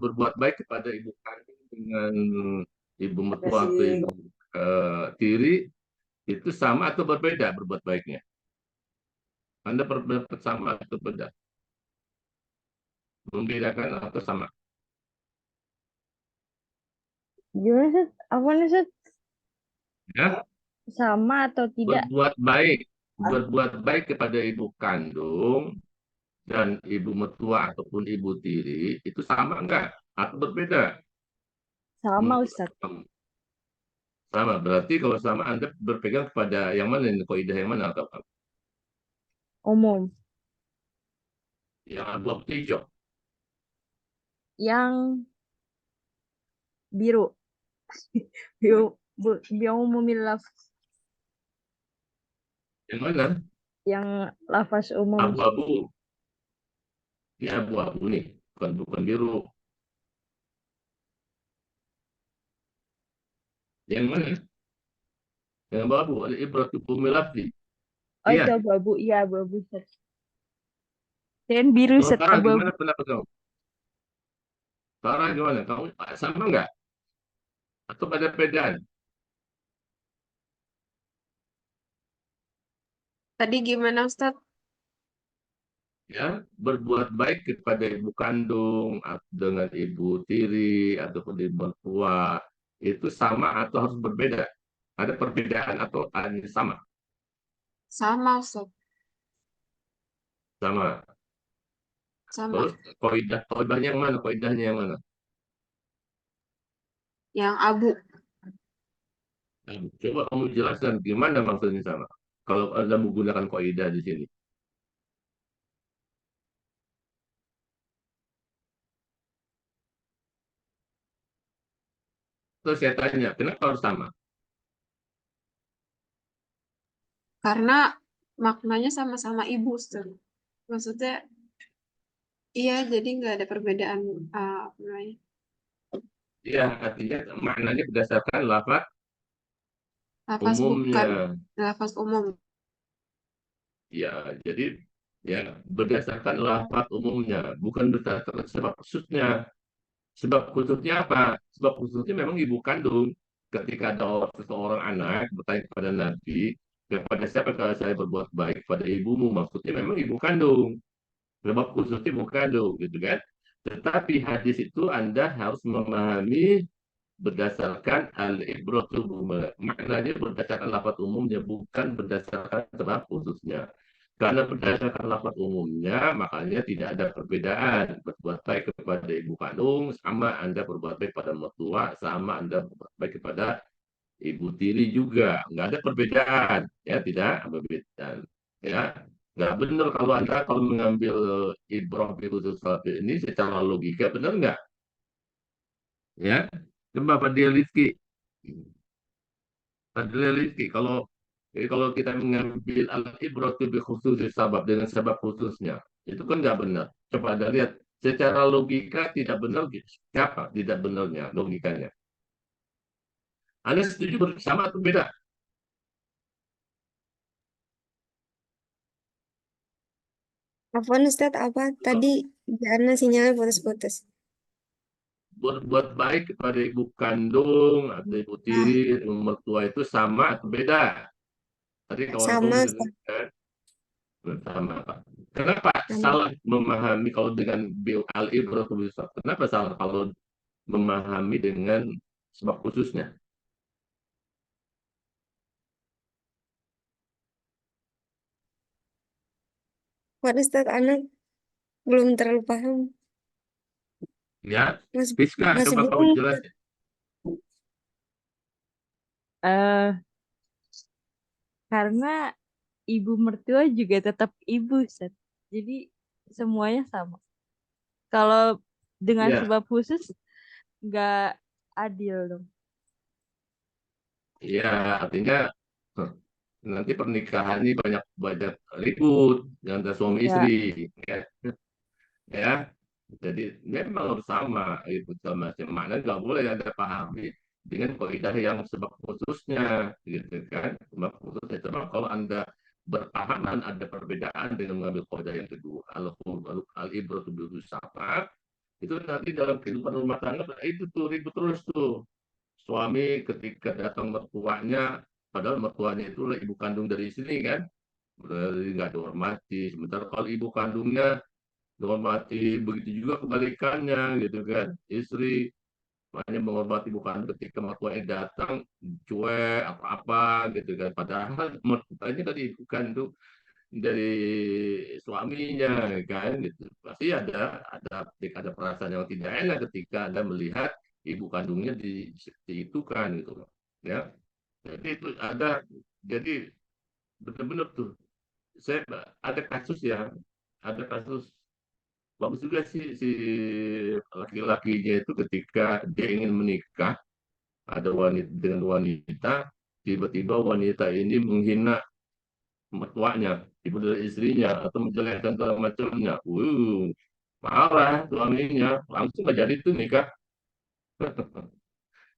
berbuat baik kepada ibu kandung dengan ibu mertua atau ibu tiri itu sama atau berbeda berbuat baiknya? Anda berpendapat sama atau beda? Membedakan atau sama? Gimana Seth? Apa nih Seth? Ya, Sama atau tidak? berbuat baik kepada ibu kandung dan ibu mertua ataupun ibu tiri itu sama enggak atau berbeda? Sama Menurut Ustadz. kamu? Sama. Berarti kalau sama Anda berpegang kepada yang mana ini? Kaidah yang mana atau Umum. yang abu hijau? Yang biru. Yang umum laf. Yang mana? Yang lafaz umum. Abu-abu. Ini abu-abu nih, bukan bukan biru. Yang mana? Yang abu-abu. Ada ibratu lafzi. Oh itu Iya. abu-abu. Iya abu-abu Seth. Dan biru Kalau Seth Farah abu-abu. gimana pendapat kamu? Farah gimana? Kamu sama nggak? Atau ada perbedaan? Tadi gimana Ustadz? Ya, berbuat baik kepada ibu kandung dengan ibu tiri ataupun ibu mertua itu sama atau harus berbeda? Ada perbedaan atau hanya sama? Sama Ustadz. Sama. Sama. Terus kaidahnya yang mana? Kaidahnya yang mana? Yang abu. Nah, coba kamu jelaskan gimana maksudnya sama. Kalau Anda menggunakan kaidah di sini. Terus saya tanya, kenapa harus sama? Karena maknanya sama-sama ibu Ustadz. Maksudnya iya jadi nggak ada perbedaan apa namanya? Ya, artinya maknanya berdasarkan lafaz Lafaz bukan umumnya. lafaz umum. Ya, jadi ya berdasarkan lafaz umumnya, bukan berdasarkan sebab khususnya. Sebab khususnya apa? Sebab khususnya memang ibu kandung. Ketika ada seseorang anak bertanya kepada Nabi, kepada siapa kalau saya berbuat baik pada ibumu, maksudnya memang ibu kandung. Sebab khususnya ibu kandung, gitu kan? Tetapi hadis itu Anda harus memahami berdasarkan al-ibratu maknanya berdasarkan lafaz umumnya bukan berdasarkan sebab khususnya. Karena berdasarkan lafaz umumnya makanya tidak ada perbedaan berbuat baik kepada ibu kandung sama Anda berbuat baik pada mertua sama Anda berbuat baik kepada ibu tiri juga nggak ada perbedaan ya tidak ada perbedaan ya nggak benar kalau Anda kalau mengambil ibrah ini secara logika benar nggak ya coba Fadil Rizki. Fadil Rizki, kalau kita mengambil al-ibratu bi khususi sabab dengan sebab khususnya, itu kan nggak benar. Coba Anda lihat secara logika tidak benar, siapa tidak benarnya logikanya? Anda setuju bersama atau beda? Afwan Ustadz apa tadi karena sinyalnya putus-putus. Berbuat baik kepada ibu kandung atau ibu tiri, ibu mertua itu sama atau beda? Tadi kawan kamu Sama Ustadz. kan sama Pak. Kenapa Sama. salah memahami kalau dengan bil al-ibratu bisa? Kenapa salah kalau memahami dengan sebab khususnya? Waduh Ustadz anak belum terlalu paham. Ya, Masih Fiska, masih coba kamu bingung. jelasin. Eh, karena ibu mertua juga tetap ibu Seth. Jadi semuanya sama. Kalau dengan Ya, sebab khusus nggak adil dong. ya, artinya eh, nanti pernikahan ini banyak banyak ribut antara suami istri, Ya, ya, ya. Jadi memang harus sama itu sama makna nggak boleh ada pahami dengan kaidah yang sebab khususnya, gitu kan? Sebab khususnya. Coba kalau anda berpahaman ada perbedaan dengan mengambil kaidah yang kedua al ibratu bil Itu nanti dalam kehidupan rumah tangga itu tuh ribut terus tuh. Suami ketika datang mertuanya, padahal mertuanya itu ibu kandung dari istri kan, berarti nggak dihormati. Sementara kalau ibu kandungnya dihormati, begitu juga kebalikannya gitu kan. Istri hanya menghormati bukan ketika mertuanya datang cuek apa-apa gitu kan. Padahal mertuanya kan ibu kandung dari suaminya kan gitu. Pasti ada perasaan yang tidak enak ketika Anda melihat ibu kandungnya seperti itu kan gitu loh. Ya. Jadi itu jadi benar-benar tuh saya ada kasus ya, ada kasus bagus juga sih si laki-lakinya itu ketika dia ingin menikah ada wanita dengan wanita, tiba-tiba wanita ini menghina mertuanya, ibu dari istrinya, atau menjelekkan segala macamnya. Marah suaminya, langsung nggak jadi tuh nikah.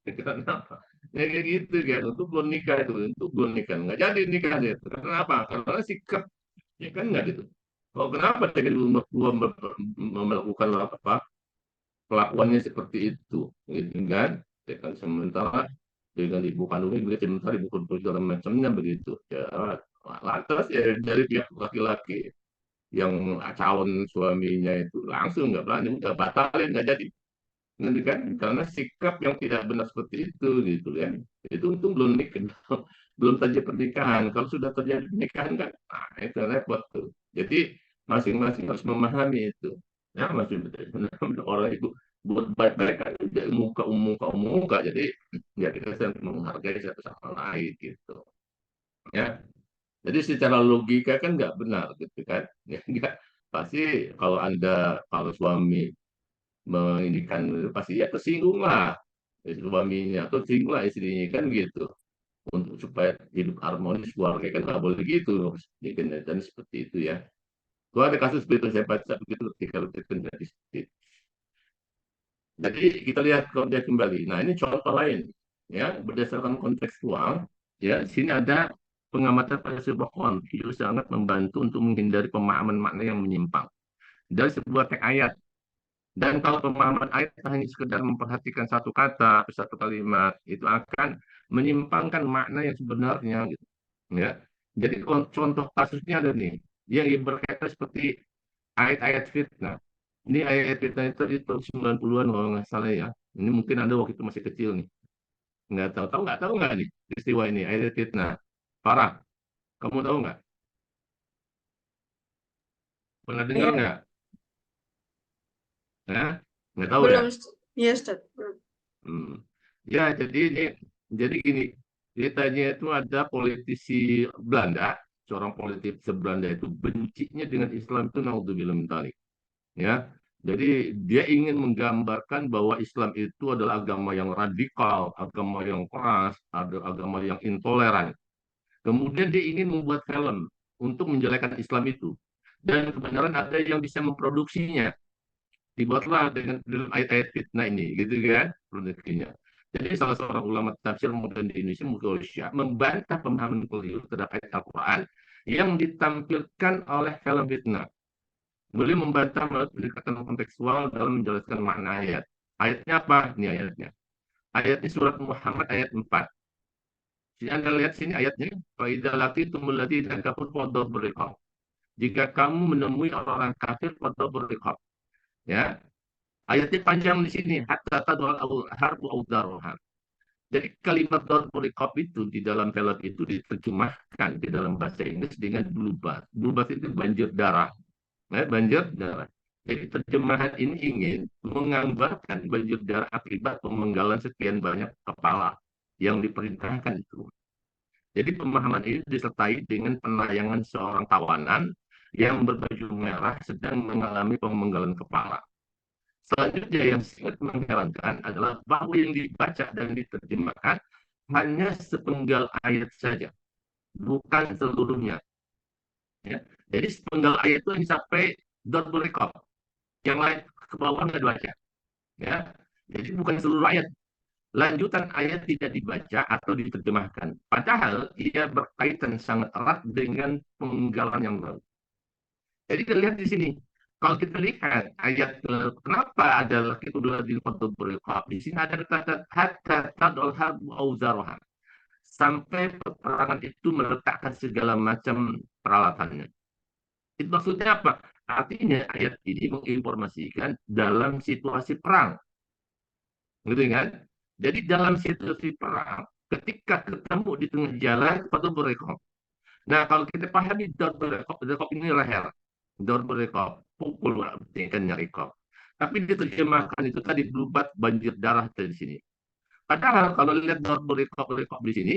Kenapa? Ya kayak gitu kan, untuk belum nikah itu, untuk belum nikah. Nggak jadi nikah dia. Karena apa? Karena sikap, ya kan nggak gitu. Oh, kenapa dia belum melakukan apa kelakuannya seperti itu, gitu kan? Ya kan sementara dengan ibu kandungnya juga sementara ibu kandung segala macamnya begitu. Ya, lantas ya dari pihak laki-laki yang calon suaminya itu langsung nggak berani, udah batalin nggak jadi. Nanti kan karena sikap yang tidak benar seperti itu gitu kan. Itu untung belum nikah, belum terjadi pernikahan. Kalau sudah terjadi pernikahan kan, nah itu repot tuh. Jadi masing-masing harus memahami itu. Ya masih benar orang itu buat baik-baik kan muka. Jadi ya kita harus menghargai satu sama lain gitu. Ya. Jadi secara logika kan nggak benar gitu kan. Ya, nggak. Pasti kalau suami menginginkan pasti ya tersinggung lah suaminya atau tersinggung lah istrinya kan gitu untuk supaya hidup harmonis keluarga kan nggak boleh gitu ya kan, dan seperti itu ya. Itu ada kasus begitu saya baca begitu ketika terjadi seperti itu. Jadi kita lihat konteks kembali. Nah ini contoh lain ya berdasarkan kontekstual ya di sini ada pengamatan pada sebuah konflik sangat membantu untuk menghindari pemahaman makna yang menyimpang dari sebuah teks ayat. Dan kalau pemahaman ayat hanya sekedar memperhatikan satu kata atau satu kalimat, itu akan menyimpangkan makna yang sebenarnya. Gitu. Ya. Jadi contoh kasusnya ada nih, yang berkaitan seperti ayat-ayat fitnah. Ini ayat-ayat fitnah itu 90-an kalau nggak salah ya. Ini mungkin Anda waktu itu masih kecil nih. Nggak tahu nggak nih peristiwa ini, ayat fitnah. Parah, kamu tahu nggak? Pernah dengar Ya, nggak? Ya? Nggak tahu ya? belum. Ya, Ustaz. Belum. Hmm. Ya, jadi gini, ceritanya itu ada politisi Belanda, seorang politisi Belanda itu bencinya dengan Islam itu naudzubillah min dzalik. Ya. Jadi dia ingin menggambarkan bahwa Islam itu adalah agama yang radikal, agama yang keras, ada agama yang intoleran. Kemudian dia ingin membuat film untuk menjelekan Islam itu. Dan kebenaran ada yang bisa memproduksinya dibuatlah dengan dalam ayat-ayat fitnah ini, gitu kan, produknya. Jadi salah seorang ulama tafsir modern di Indonesia, Mughal membantah pemahaman keliru terhadap ayat Al-Quran yang ditampilkan oleh film fitnah. Beliau membantah melalui pendekatan kontekstual dalam menjelaskan makna ayat. Ayatnya apa? Ini ayatnya. Ayatnya surat Muhammad ayat 4. Jadi Anda lihat sini ayatnya. Faidah laqitumul ladzina kafaru fadribul riqab. Jika kamu menemui orang-orang kafir fadribul riqab. Ya, ayatnya panjang di sini hatta tadul harbu audaroha. Jadi kalimat darul itu di dalam film itu diterjemahkan di dalam bahasa Inggris dengan bluebird. Bluebird itu banjir darah. Banjir darah. Jadi terjemahan ini ingin menggambarkan banjir darah akibat pemenggalan sekian banyak kepala yang diperintahkan itu. Jadi pemahaman ini disertai dengan penayangan seorang tawanan yang berbaju merah sedang mengalami pemenggalan kepala. Selanjutnya yang sangat mengherankan adalah bahwa yang dibaca dan diterjemahkan hanya sepenggal ayat saja, bukan seluruhnya. Ya. Jadi sepenggal ayat itu hanya sampai double record. Yang lain ke bawah nggak dibaca. Ya. Jadi bukan seluruh ayat. Lanjutan ayat tidak dibaca atau diterjemahkan. Padahal ia berkaitan sangat erat dengan penggalan yang baru. Jadi kita lihat di sini, Kalau kita lihat ayat kenapa ada laki di berikop di sini ada kata hatta tadul harbu auzaroha, sampai peperangan itu meletakkan segala macam peralatannya. Itu maksudnya apa? Artinya ayat ini menginformasikan dalam situasi perang, gitu kan? Jadi dalam situasi perang, ketika ketemu di tengah jalan, patut berekop. Nah, kalau kita pahami dot berekop, berekop ini leher, dot berekop, pukul berarti kan nyarikop. Tapi diterjemahkan itu tadi berubat banjir darah dari sini. Padahal kalau lihat dot berekop, berekop di sini,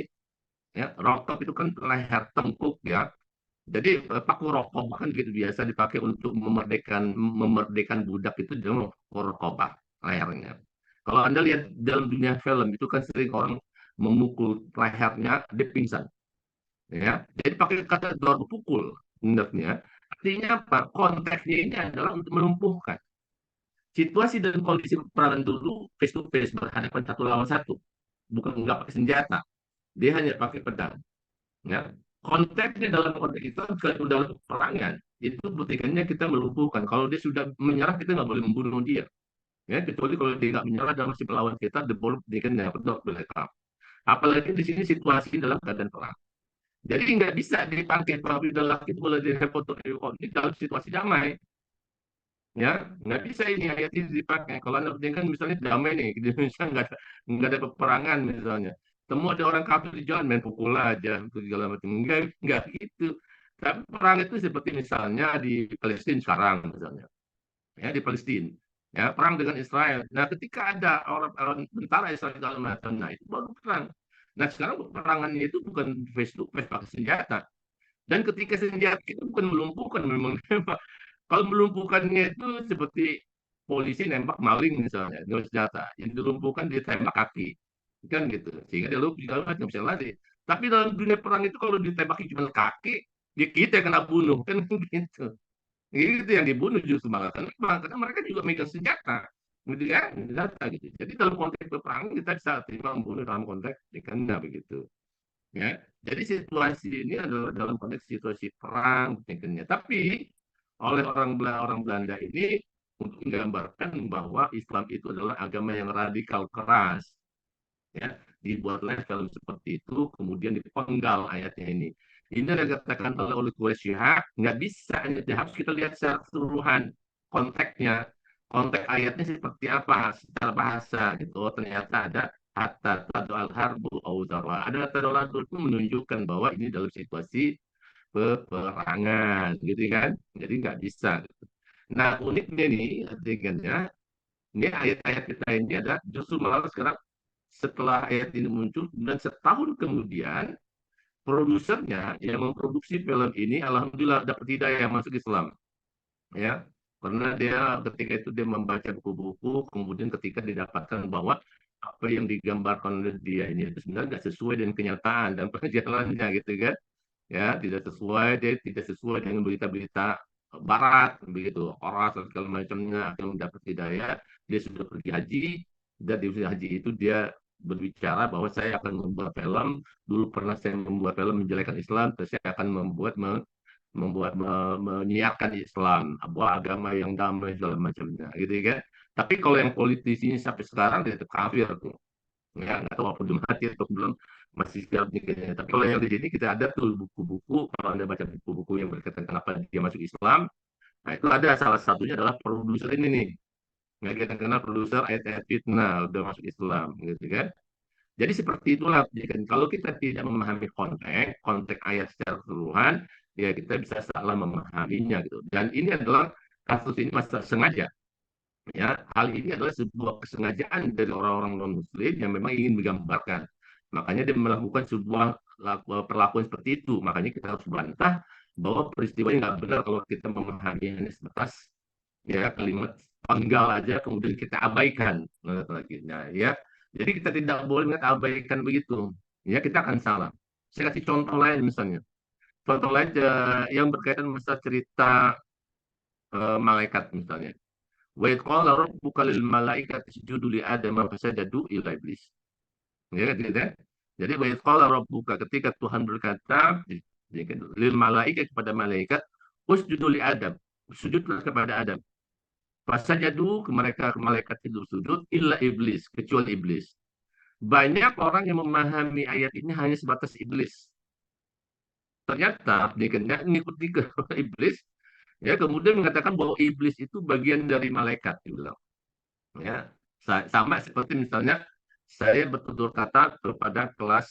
ya, rokop itu kan leher tengkuk ya. Jadi paku rokok kan gitu biasa dipakai untuk memerdekakan budak itu dengan rokobah lehernya. Kalau Anda lihat dalam dunia film itu kan sering orang memukul lehernya, dia pingsan. Ya, jadi pakai kata dor pukul, hendaknya. Artinya apa? Konteksnya ini adalah untuk melumpuhkan. Situasi dan kondisi peperangan dulu face to face berhadapan satu lawan satu, bukan nggak pakai senjata. Dia hanya pakai pedang. Ya, konteksnya dalam konteks itu kalau dalam peperangan itu buktikannya kita melumpuhkan. Kalau dia sudah menyerah kita nggak boleh membunuh dia. Ya, kecuali kalau dia nggak menyerah dan masih melawan kita, boleh dia kan ya betul boleh. Apalagi di sini situasi dalam keadaan perang. Jadi nggak bisa dipakai apabila laki itu boleh foto konflik dalam situasi damai. Ya, nggak bisa ini ayat ini dipakai. Kalau anda kan misalnya damai nih, di Indonesia nggak ada peperangan misalnya. Temu ada orang kafir di jalan main pukul aja, segala macam. Nggak gitu. Tapi perang itu seperti misalnya di Palestina sekarang misalnya, ya di Palestina, ya perang dengan Israel. Nah, ketika ada orang tentara Israel segala macam, nah itu baru perang. Nah, sekarang peperangannya itu bukan face to face pakai senjata, dan ketika senjata itu bukan melumpuhkan, memang kalau melumpuhkannya itu seperti polisi nembak maling misalnya dengan senjata, yang dilumpuhkan dia tembak kaki, kan gitu, sehingga dia lumpuh juga nggak bisa lari. Tapi dalam dunia perang itu kalau ditembaki cuma kaki, dia kita yang kena bunuh kan gitu. Itu yang dibunuh justru malah karena mereka juga megang senjata, gitu ya, senjata gitu. Jadi dalam konteks peperangan kita bisa terima membunuh dalam konteks kan begitu. Ya, jadi situasi ini adalah dalam konteks situasi perang, mungkinnya. Tapi oleh orang Belanda ini untuk menggambarkan bahwa Islam itu adalah agama yang radikal keras. Ya, dibuatlah film seperti itu, kemudian dipenggal ayatnya ini. Ini ada dikatakan oleh Quraisy Shihab, nggak bisa, harus kita lihat secara keseluruhan konteksnya, konteks ayatnya seperti apa secara bahasa gitu. Oh, ternyata ada hatta tadu al harbu auzarwa. Ada tadu al harbu itu menunjukkan bahwa ini dalam situasi peperangan, gitu kan? Jadi nggak bisa. Nah, uniknya nih, artinya, ini ayat-ayat kita ini ada justru malah sekarang setelah ayat ini muncul dan setahun kemudian produsernya yang memproduksi film ini alhamdulillah dapat hidayah masuk Islam, ya, karena dia ketika itu dia membaca buku-buku, kemudian ketika didapatkan bahwa apa yang digambarkan oleh dia ini itu sebenarnya nggak sesuai dengan kenyataan dan perjalanannya gitu kan, ya tidak sesuai, dia tidak sesuai dengan berita-berita barat begitu, orang segala macamnya akan mendapat hidayah. Dia sudah pergi haji, dan di haji itu dia berbicara bahwa saya akan membuat film, dulu pernah saya membuat film menjelekan Islam, terus saya akan menyiarkan Islam, bahwa agama yang damai segala macamnya gitu kan. Tapi kalau yang politisinya sampai sekarang dia tetap kafir tuh, ya nggak tahu apa belum mati atau belum, masih siap nikahnya. Tapi kalau yang di sini kita ada tuh buku-buku, kalau anda baca buku-buku yang berkaitan kenapa dia masuk Islam, nah itu ada salah satunya adalah produser ini nih, nggak kita kenal produser ayat-ayat fitnah udah masuk Islam gitu kan. Jadi seperti itulah. Jadi kan, kalau kita tidak memahami konteks ayat secara keseluruhan, ya kita bisa salah memahaminya gitu. Dan ini adalah kasus ini masa sengaja. Ya, hal ini adalah sebuah kesengajaan dari orang-orang non-Muslim yang memang ingin menggambarkan. Makanya dia melakukan sebuah perlakuan seperti itu. Makanya kita harus bantah bahwa peristiwa ini nggak benar kalau kita memahami hanya sebatas ya kalimat penggal aja kemudian kita abaikan. Nah, ya, jadi kita tidak boleh abaikan begitu. Ya, kita akan salah. Saya kasih contoh lain misalnya. Contoh lain yang berkaitan masalah cerita malaikat misalnya. Wa idh qala rabbuka lil malaikati isjudu li adama fasajadu illa iblis. Ya, gitu ya. Jadi wa idh qala rabbuka, ketika Tuhan berkata lil malaikat kepada malaikat, usjudu li Adam. sujudlah kepada Adam. Fasajadu, mereka malaikat itu sujud, illa iblis, kecuali iblis. Banyak orang yang memahami ayat ini hanya sebatas iblis. Ternyata dia mengikuti ke iblis, ya kemudian mengatakan bahwa iblis itu bagian dari malaikat, dia bilang. Ya, sama seperti misalnya saya bertutur kata kepada kelas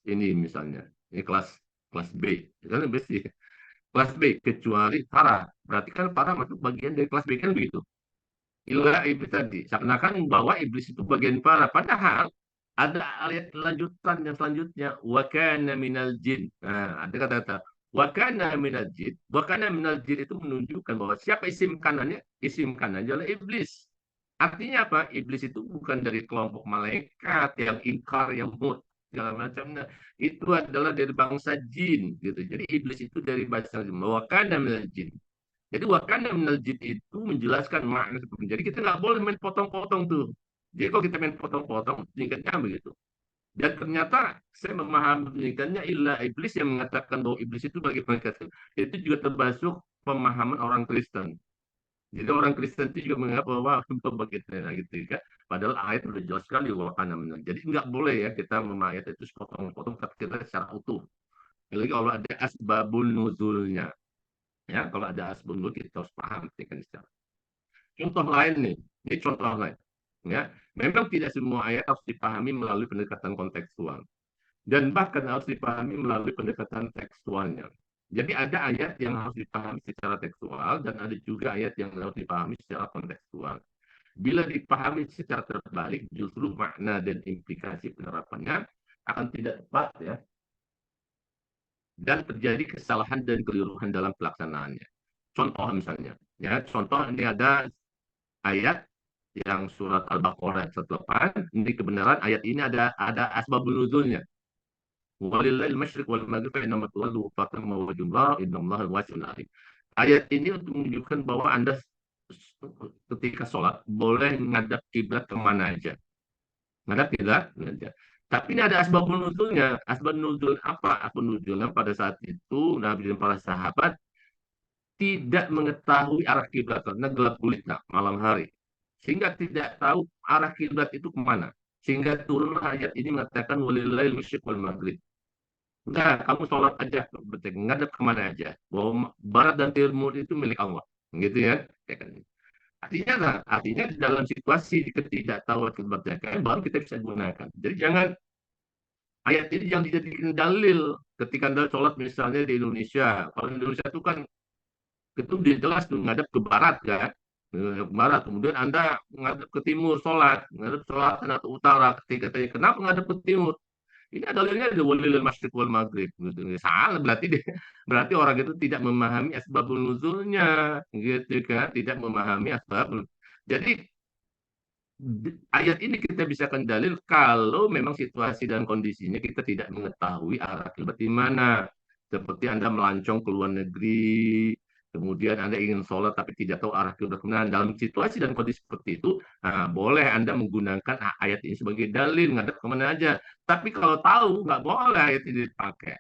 ini misalnya, ini kelas kelas B, misalnya besi, kelas B kecuali Farah, berarti kan Farah masuk bagian dari kelas B kan begitu. Illa iblis tadi, seakan-akan bahwa iblis itu bagian Farah, padahal ada ayat lanjutan yang selanjutnya, wa kana minal jin. Nah, ada kata-kata wa kana minal jin. Wa kana minal jin itu menunjukkan bahwa siapa isim kanannya adalah iblis. Artinya apa? Iblis itu bukan dari kelompok malaikat yang ingkar, yang mut, segala macamnya. Itu adalah dari bangsa jin, gitu. Jadi iblis itu dari bangsa jin. Wa kana minal jin. Jadi wakana minal jin itu menjelaskan makna seperti ini. Jadi kita nggak boleh main potong-potong tuh. Jadi kalau kita main potong-potong, tingkatnya begitu. Dan ternyata saya memahami tingkatnya ilah iblis yang mengatakan bahwa iblis itu bagi mereka itu juga termasuk pemahaman orang Kristen. Jadi orang Kristen itu juga menganggap bahwa begitu, nah, gitu kan. Padahal ayat sudah jelas sekali wakana minal. Jadi nggak boleh ya kita memahami ayat itu sepotong-potong, tapi kita secara utuh. Lagi kalau ada asbabun nuzulnya. Ya, kalau ada asbabun nuzul kita harus paham. Kan, contoh lain nih, ini contoh lain. Ya, memang tidak semua ayat harus dipahami melalui pendekatan kontekstual dan bahkan harus dipahami melalui pendekatan tekstualnya. Jadi ada ayat yang harus dipahami secara tekstual dan ada juga ayat yang harus dipahami secara kontekstual. Bila dipahami secara terbalik, justru makna dan implikasi penerapannya akan tidak tepat ya, dan terjadi kesalahan dan keliruan dalam pelaksanaannya. Contoh misalnya, ya contoh ini ada ayat yang surat Al-Baqarah ayat 108, ini kebenaran ayat ini ada asbabun nuzulnya. Walillahil masyriq wal maghrib fa inna tuwallu fatamma wajhullah innallaha wasi'un alim. Ayat ini untuk menunjukkan bahwa Anda ketika sholat boleh menghadap kiblat kemana aja. Menghadap kiblat aja. Tapi ini ada asbabun nuzulnya. Asbab nuzul apa? Asbab nuzulnya pada saat itu Nabi dan para sahabat tidak mengetahui arah kiblat karena gelap gulita malam hari, sehingga tidak tahu arah kiblat itu kemana, sehingga turunlah ayat ini mengatakan walillahil masyriq wal maghrib. Enggak, kamu sholat aja, ngadep kemana aja, bahwa barat dan timur itu milik Allah, gitu ya. Ya kan? Artinya apa? Artinya dalam situasi ketidaktahuan kiblatnya kan baru kita bisa gunakan. Jadi jangan ayat ini yang dijadikan dalil ketika Anda sholat misalnya di Indonesia. Kalau di Indonesia itu kan itu dia jelas tuh ngadep ke barat kan, ke barat, kemudian Anda ngadep ke timur sholat, ngadep selatan atau utara, ketika tanya kenapa ngadep ke timur, ini dalilnya di walilil masyriq wal maghrib gitu. Salah berarti berarti orang itu tidak memahami asbabun nuzulnya gitu kan, tidak memahami asbab. Jadi ayat ini kita bisa kendalil kalau memang situasi dan kondisinya kita tidak mengetahui arah kiblat di mana. Seperti Anda melancong ke luar negeri, kemudian Anda ingin sholat tapi tidak tahu arah kiblat kemana. Dalam situasi dan kondisi seperti itu, nah, boleh Anda menggunakan ayat ini sebagai dalil, ngadep kemana aja. Tapi kalau tahu, nggak boleh ayat ini dipakai.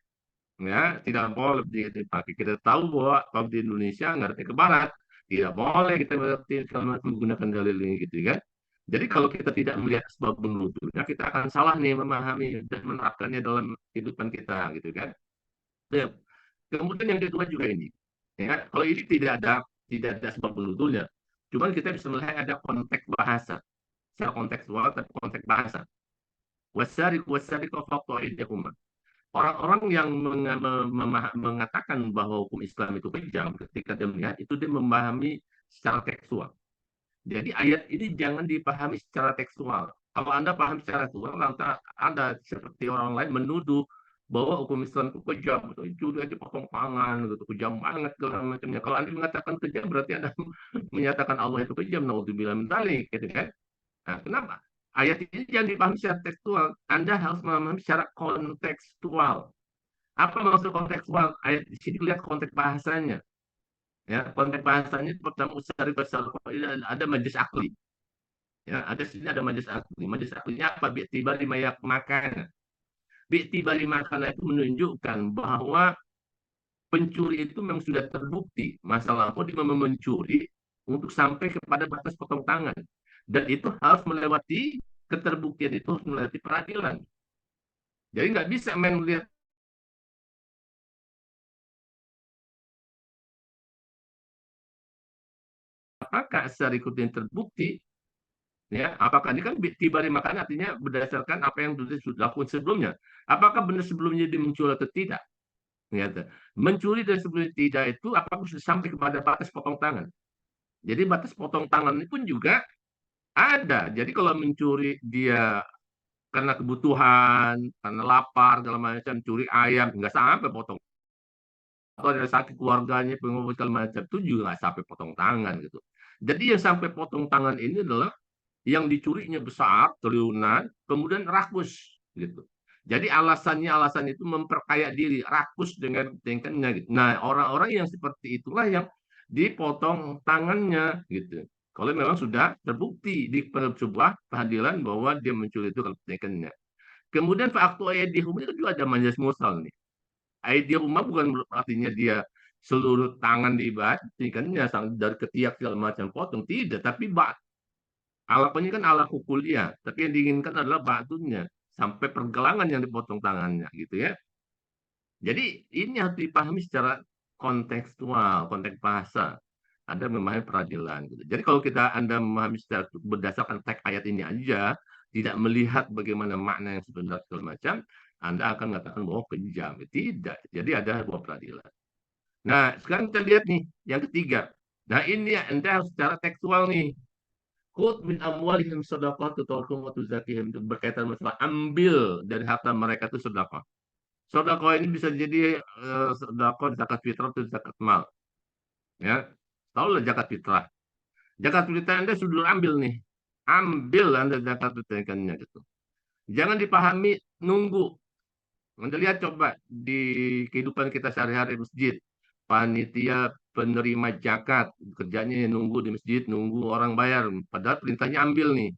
Ya, tidak boleh dipakai. Kita tahu bahwa kalau di Indonesia ngadep ke barat, tidak boleh kita berarti kalau menggunakan dalil ini gitu kan. Jadi kalau kita tidak melihat sebab nuzulnya, kita akan salah nih memahami dan menerapkannya dalam kehidupan kita gitu kan. Ya. Kemudian yang kedua juga ini, ya kalau ini tidak ada sebab nuzulnya, cuman kita bisa melihat ada konteks bahasa, secara kontekstual tapi konteks bahasa. Wasari wasari kafaqaidahuma. Orang-orang yang mengatakan bahwa hukum Islam itu kejam, ketika dia melihat itu dia memahami secara tekstual. Jadi ayat ini jangan dipahami secara tekstual. Kalau Anda paham secara tekstual, Anda seperti orang lain menuduh bahwa hukum Islam itu kejam, itu aja potong tangan, gitu, kejam banget segala macamnya. Kalau Anda mengatakan kejam, berarti Anda menyatakan Allah itu kejam, naudzubillah min dzalik, gitu kan? Nah, kenapa? Ayat ini jangan dipahami secara tekstual. Anda harus memahami secara kontekstual. Apa maksud kontekstual? Ayat di sini lihat konteks bahasanya. Ya, konteks bahasanya pertama usari bahasa ada majlis akli. Ya, ada sini ada majlis akli. Majlis aklinya apa? Bi'tibari mayak makan. Bi'tibari makanan itu menunjukkan bahwa pencuri itu memang sudah terbukti. Masalahnya dia memang mencuri untuk sampai kepada batas potong tangan. Dan itu harus melewati keterbuktian, itu harus melewati peradilan. Jadi nggak bisa main lihat apakah secara ikutin terbukti, ya apakah ini kan tiba di makan artinya berdasarkan apa yang sudah dilakukan sebelumnya. Apakah benar sebelumnya dia mencuri atau tidak? Ternyata mencuri dan sebelumnya tidak itu apakah sudah sampai kepada batas potong tangan. Jadi batas potong tangan ini pun juga ada. Jadi kalau mencuri dia karena kebutuhan, karena lapar, segala macam, curi ayam, nggak sampai potong. Atau ada sakit keluarganya, pengobatan segala macam, itu juga nggak sampai potong tangan gitu. Jadi yang sampai potong tangan ini adalah yang dicurinya besar, triliunan, kemudian rakus gitu. Jadi alasan itu memperkaya diri, rakus dengan tingkatnya gitu. Nah, orang-orang yang seperti itulah yang dipotong tangannya gitu. Kalau memang sudah terbukti di sebuah pengadilan bahwa dia mencuri itu kalau tingkatnya. Kemudian faktor aidihum itu juga ada majas mursal nih. Aidihum bukan artinya dia seluruh tangan diibarat, tingkatnya dari ketiak segala macam potong, tidak, tapi alapannya kan ala kukulia, tapi yang diinginkan adalah batunya sampai pergelangan yang dipotong tangannya gitu ya. Jadi ini harus dipahami secara kontekstual, konteks bahasa. Anda memahami peradilan. Gitu. Jadi kalau Anda memahami secara berdasarkan teks ayat ini aja, tidak melihat bagaimana makna yang sebenarnya segala macam, Anda akan mengatakan bahwa kejam. Tidak. Jadi ada sebuah peradilan. Nah, sekarang kita lihat nih yang ketiga. Nah, ini Anda harus secara tekstual nih. Khud min amwalihim sadaqah tutahhiruhum wa tuzakkihim, berkaitan masalah ambil dari harta mereka itu sedekah. Sedekah ini bisa jadi sedekah zakat fitrah atau zakat mal. Ya, tahu lah zakat fitrah. Zakat fitrah Anda sudah ambil nih, ambil Anda zakat fitrahnya gitu. Jangan dipahami nunggu. Anda lihat coba di kehidupan kita sehari-hari masjid, panitia penerima zakat kerjanya nunggu di masjid, nunggu orang bayar. Padahal perintahnya ambil nih.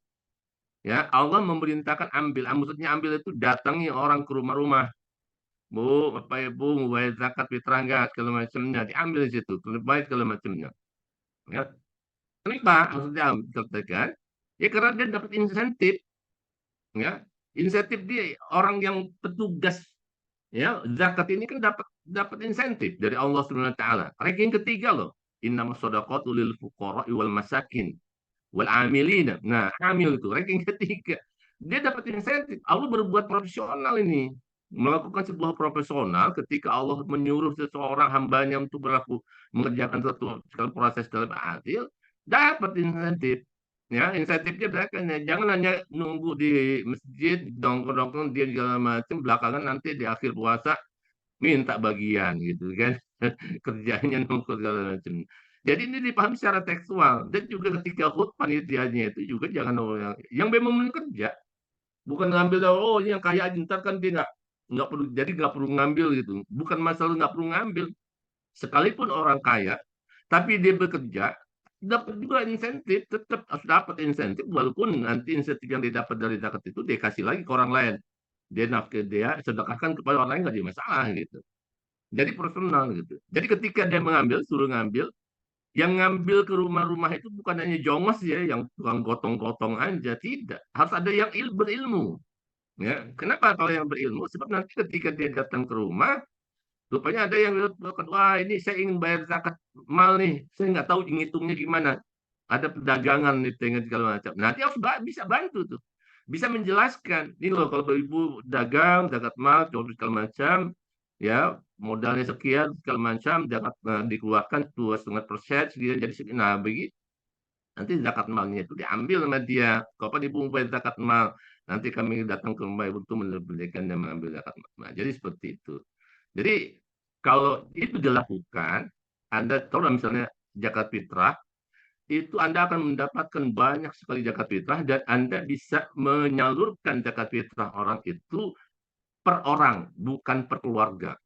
Ya, Allah memerintahkan ambil. Maksudnya ambil itu datangi orang ke rumah-rumah. Bu, Bapak Ibu, mau bayar zakat fitrah enggak, segala macamnya. Diambil di situ, bayar segala macamnya. Ya. Kenapa? Maksudnya dikatakan, ya karena dia dapat insentif. Ya. Insentif dia orang yang petugas ya zakat ini kan dapat dapat insentif dari Allah Subhanahu wa taala. Ranking ketiga loh. Innamas shadaqatu lil fuqara wal masakin wal amilina. Nah, amil itu ranking ketiga. Dia dapat insentif. Allah berbuat profesional ini. Melakukan sebuah profesional ketika Allah menyuruh seseorang hambanya untuk berlaku mengerjakan suatu proses dalam adil, dapat insentif. Ya, insentifnya berarti jangan hanya nunggu di masjid, dongkong-dongkong dia segala macam, belakangan nanti di akhir puasa minta bagian gitu kan. Kerjanya nunggu segala macam. Jadi ini dipahami secara tekstual dan juga ketika hut panitianya itu juga jangan orang yang memang kerja, bukan ngambil oh ini yang kaya aja ntar kan dia nggak perlu, jadi nggak perlu ngambil gitu. Bukan masalah nggak perlu ngambil, sekalipun orang kaya tapi dia bekerja dapat juga insentif, tetap harus dapat insentif walaupun nanti insentif yang didapat dari zakat itu dia kasih lagi ke orang lain, dia sedekahkan kepada orang lain nggak ada masalah gitu. Jadi personal gitu. Jadi ketika dia mengambil, suruh ngambil, yang ngambil ke rumah-rumah itu bukan hanya jongos ya, yang tukang gotong-gotong aja, tidak. Harus ada yang berilmu. Ya, kenapa kalau yang berilmu? Sebab nanti ketika dia datang ke rumah, rupanya ada yang bilang, wah ini saya ingin bayar zakat mal nih, saya nggak tahu ngitungnya gimana. Ada perdagangan nih dengan segala macam. Nanti harus bisa bantu tuh, bisa menjelaskan. Ini loh kalau ibu dagang, zakat mal, contoh segala macam, ya modalnya sekian segala macam, zakat dikeluarkan 2,5%, sekian jadi sekian. Nah begitu. Nanti zakat malnya itu diambil sama dia. Kapan ibu bayar zakat mal? Nanti kami datang ke rumah ibu itu memberikan dan mengambil zakat mal. Nah, jadi seperti itu. Jadi kalau itu dilakukan, Anda tahu misalnya zakat fitrah, itu Anda akan mendapatkan banyak sekali zakat fitrah dan Anda bisa menyalurkan zakat fitrah orang itu per orang, bukan per keluarga.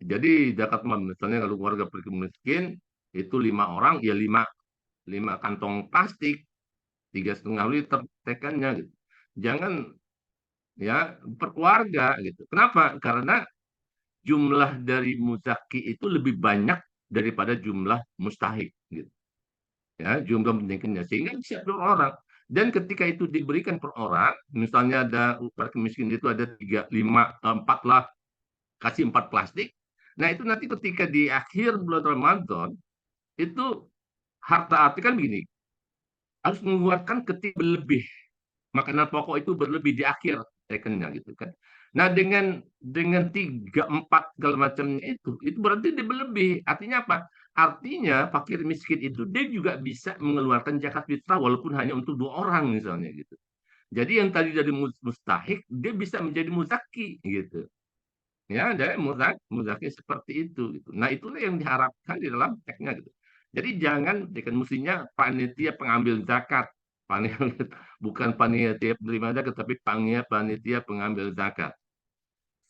Jadi zakat mal, misalnya kalau keluarga miskin itu 5 orang, ya lima kantong plastik, 3,5 liter tekannya gitu. Jangan ya per keluarga gitu. Kenapa? Karena jumlah dari muzaki itu lebih banyak daripada jumlah mustahik gitu. Ya, jumlah miskinnya sehingga bisa per orang. Dan ketika itu diberikan per orang, misalnya ada upah miskin itu ada 3, 5, 4 lah, kasih 4 plastik. Nah, itu nanti ketika di akhir bulan Ramadan, itu harta arti kan begini, harus mengeluarkan ketika berlebih. Makanan pokok itu berlebih di akhir rekennya gitu kan. Nah, dengan 3, 4 segala macamnya itu berarti dia berlebih. Artinya apa? Artinya fakir miskin itu dia juga bisa mengeluarkan zakat fitrah walaupun hanya untuk 2 orang misalnya gitu. Jadi yang tadi dari mustahik dia bisa menjadi muzaki gitu. Ya, dari muzaki seperti itu gitu. Nah, itulah yang diharapkan di dalam teksnya gitu. Jadi jangan dengan mestinya panitia pengambil zakat, panitia bukan panitia penerima zakat, tapi panitia pengambil zakat.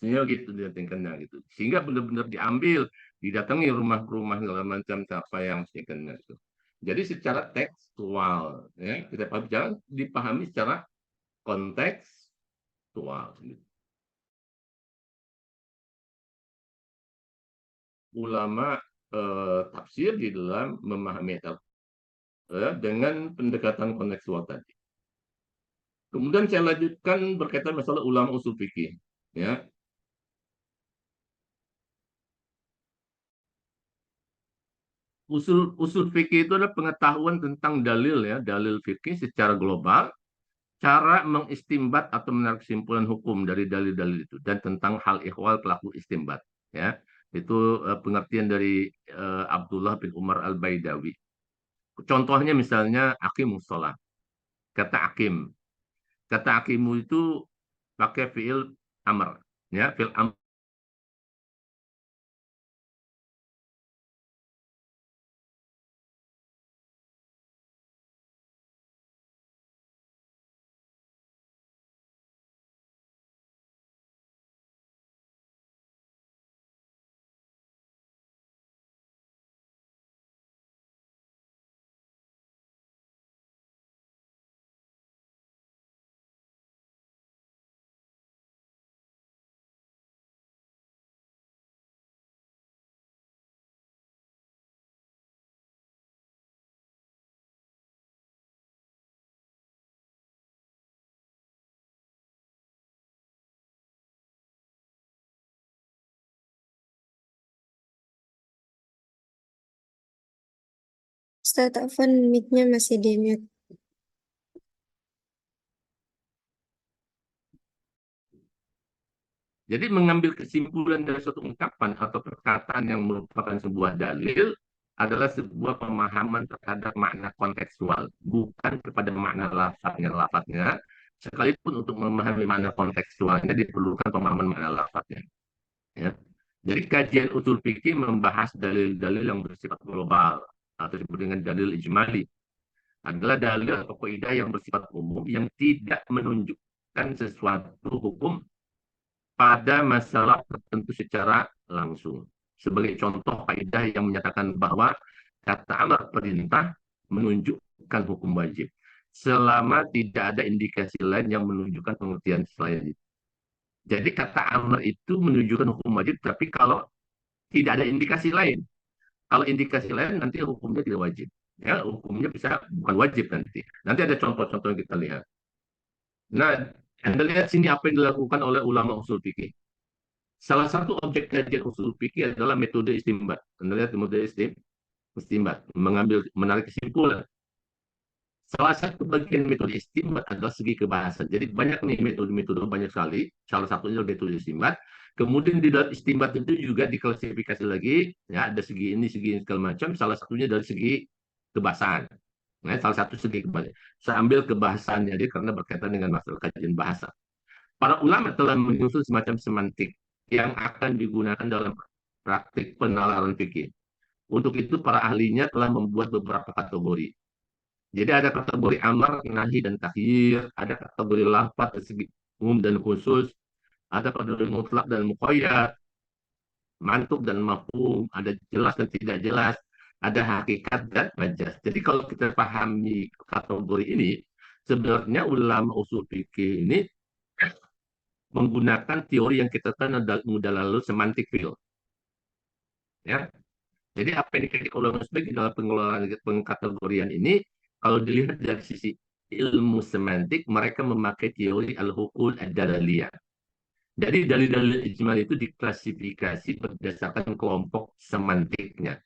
Sehingga gitu dia tingkatnya gitu. Sehingga benar-benar diambil, didatangi rumah ke rumah segala macam siapa yang tingkatnya itu. Jadi secara tekstual, ya kita jangan dipahami secara kontekstual. Gitu. Ulama tafsir di dalam memahami dengan pendekatan kontekstual tadi. Kemudian saya lanjutkan berkaitan masalah ulama usul fikih. Ya, usul fikih itu adalah pengetahuan tentang dalil ya, dalil fikih secara global, cara mengistimbat atau menarik kesimpulan hukum dari dalil-dalil itu dan tentang hal ihwal pelaku istimbat. Ya, itu pengertian dari Abdullah bin Umar Al-Baidawi. Contohnya misalnya aqimus shalah. Kata akim. Kata akimu itu pakai fiil amr. Ya, fiil amr. Ustadz Afan mic-nya masih di mute. Jadi mengambil kesimpulan dari suatu ungkapan atau perkataan yang merupakan sebuah dalil adalah sebuah pemahaman terhadap makna kontekstual, bukan kepada makna lafadznya. Sekalipun untuk memahami makna kontekstualnya diperlukan pemahaman makna lafadznya. Ya. Jadi kajian usul fikih membahas dalil-dalil yang bersifat global atau disebut dengan dalil ijmali. Adalah dalil atau kaidah yang bersifat umum yang tidak menunjukkan sesuatu hukum pada masalah tertentu secara langsung. Sebagai contoh kaidah yang menyatakan bahwa kata amar perintah menunjukkan hukum wajib selama tidak ada indikasi lain yang menunjukkan pengertian selain itu. Jadi kata amar itu menunjukkan hukum wajib, tapi kalau tidak ada indikasi lain. Kalau indikasi lain nanti hukumnya tidak wajib. Ya, hukumnya bisa bukan wajib nanti. Nanti ada contoh-contoh yang kita lihat. Nah, Anda lihat sini apa yang dilakukan oleh ulama usul fikih. Salah satu objek kajian usul fikih adalah metode istimbat. Anda lihat metode istimbat, menarik kesimpulan. Salah satu bagian metode istimbat adalah segi kebahasan. Jadi banyak nih metode-metode, banyak sekali. Salah satunya adalah metode istimbat. Kemudian di dalam istimbat itu juga diklasifikasi lagi, ya ada segi ini segala macam. Salah satunya dari segi kebahasan. Nah, salah satu segi kebahasan. Saya ambil kebahasannya dia karena berkaitan dengan masalah kajian bahasa. Para ulama telah menyusun semacam semantik yang akan digunakan dalam praktik penalaran fikih. Untuk itu para ahlinya telah membuat beberapa kategori. Jadi ada kategori amar, nahi, dan tahyir, ada kategori lafaz dari segi umum dan khusus, ada kategori mutlak dan muqayyad, mantuk dan mafhum, ada jelas dan tidak jelas, ada hakikat dan majas. Jadi kalau kita pahami kategori ini, sebenarnya ulama usul fikih ini menggunakan teori yang kita tahu mudah lalu semantic field. Ya, jadi apa yang dikatakan oleh Mas Beg dalam pengelolaan pengkategorian ini, kalau dilihat dari sisi ilmu semantik, mereka memakai teori al-hukul ad-dalaliyah. Jadi dalil-dalil ijmal itu diklasifikasi berdasarkan kelompok semantiknya.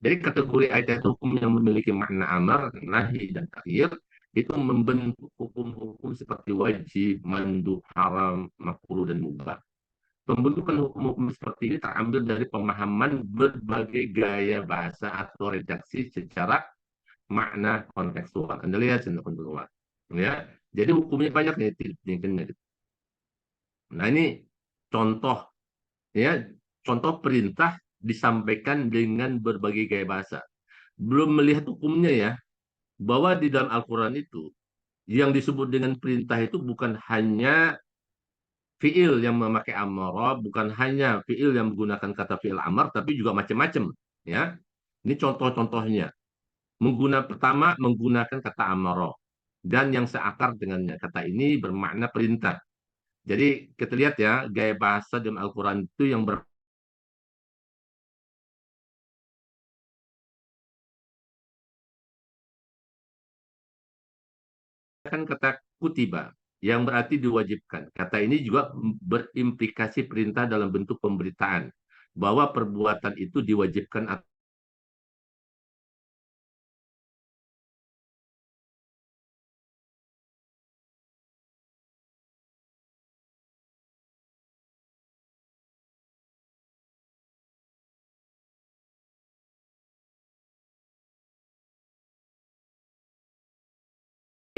Jadi kategori ayat hukum yang memiliki makna amar, nahi, dan takhir itu membentuk hukum-hukum seperti wajib, mandub, haram, makruh, dan mubah. Pembentukan hukum-hukum seperti ini terambil dari pemahaman berbagai gaya bahasa atau redaksi secara makna kontekstual. Anda lihat kontekstual. Ya, jadi hukumnya banyak nih. Nah ini contoh ya, contoh perintah disampaikan dengan berbagai gaya bahasa. Belum melihat hukumnya ya, bahwa di dalam Al-Quran itu yang disebut dengan perintah itu bukan hanya fiil yang memakai amara, bukan hanya fiil yang menggunakan kata fiil amar, tapi juga macam-macam. Ya, ini contoh-contohnya. Pertama menggunakan kata amara dan yang seakar dengannya. Kata ini bermakna perintah. Jadi kita lihat ya, gaya bahasa dalam Al-Quran itu yang kan kata kutiba yang berarti diwajibkan. Kata ini juga berimplikasi perintah dalam bentuk pemberitaan bahwa perbuatan itu diwajibkan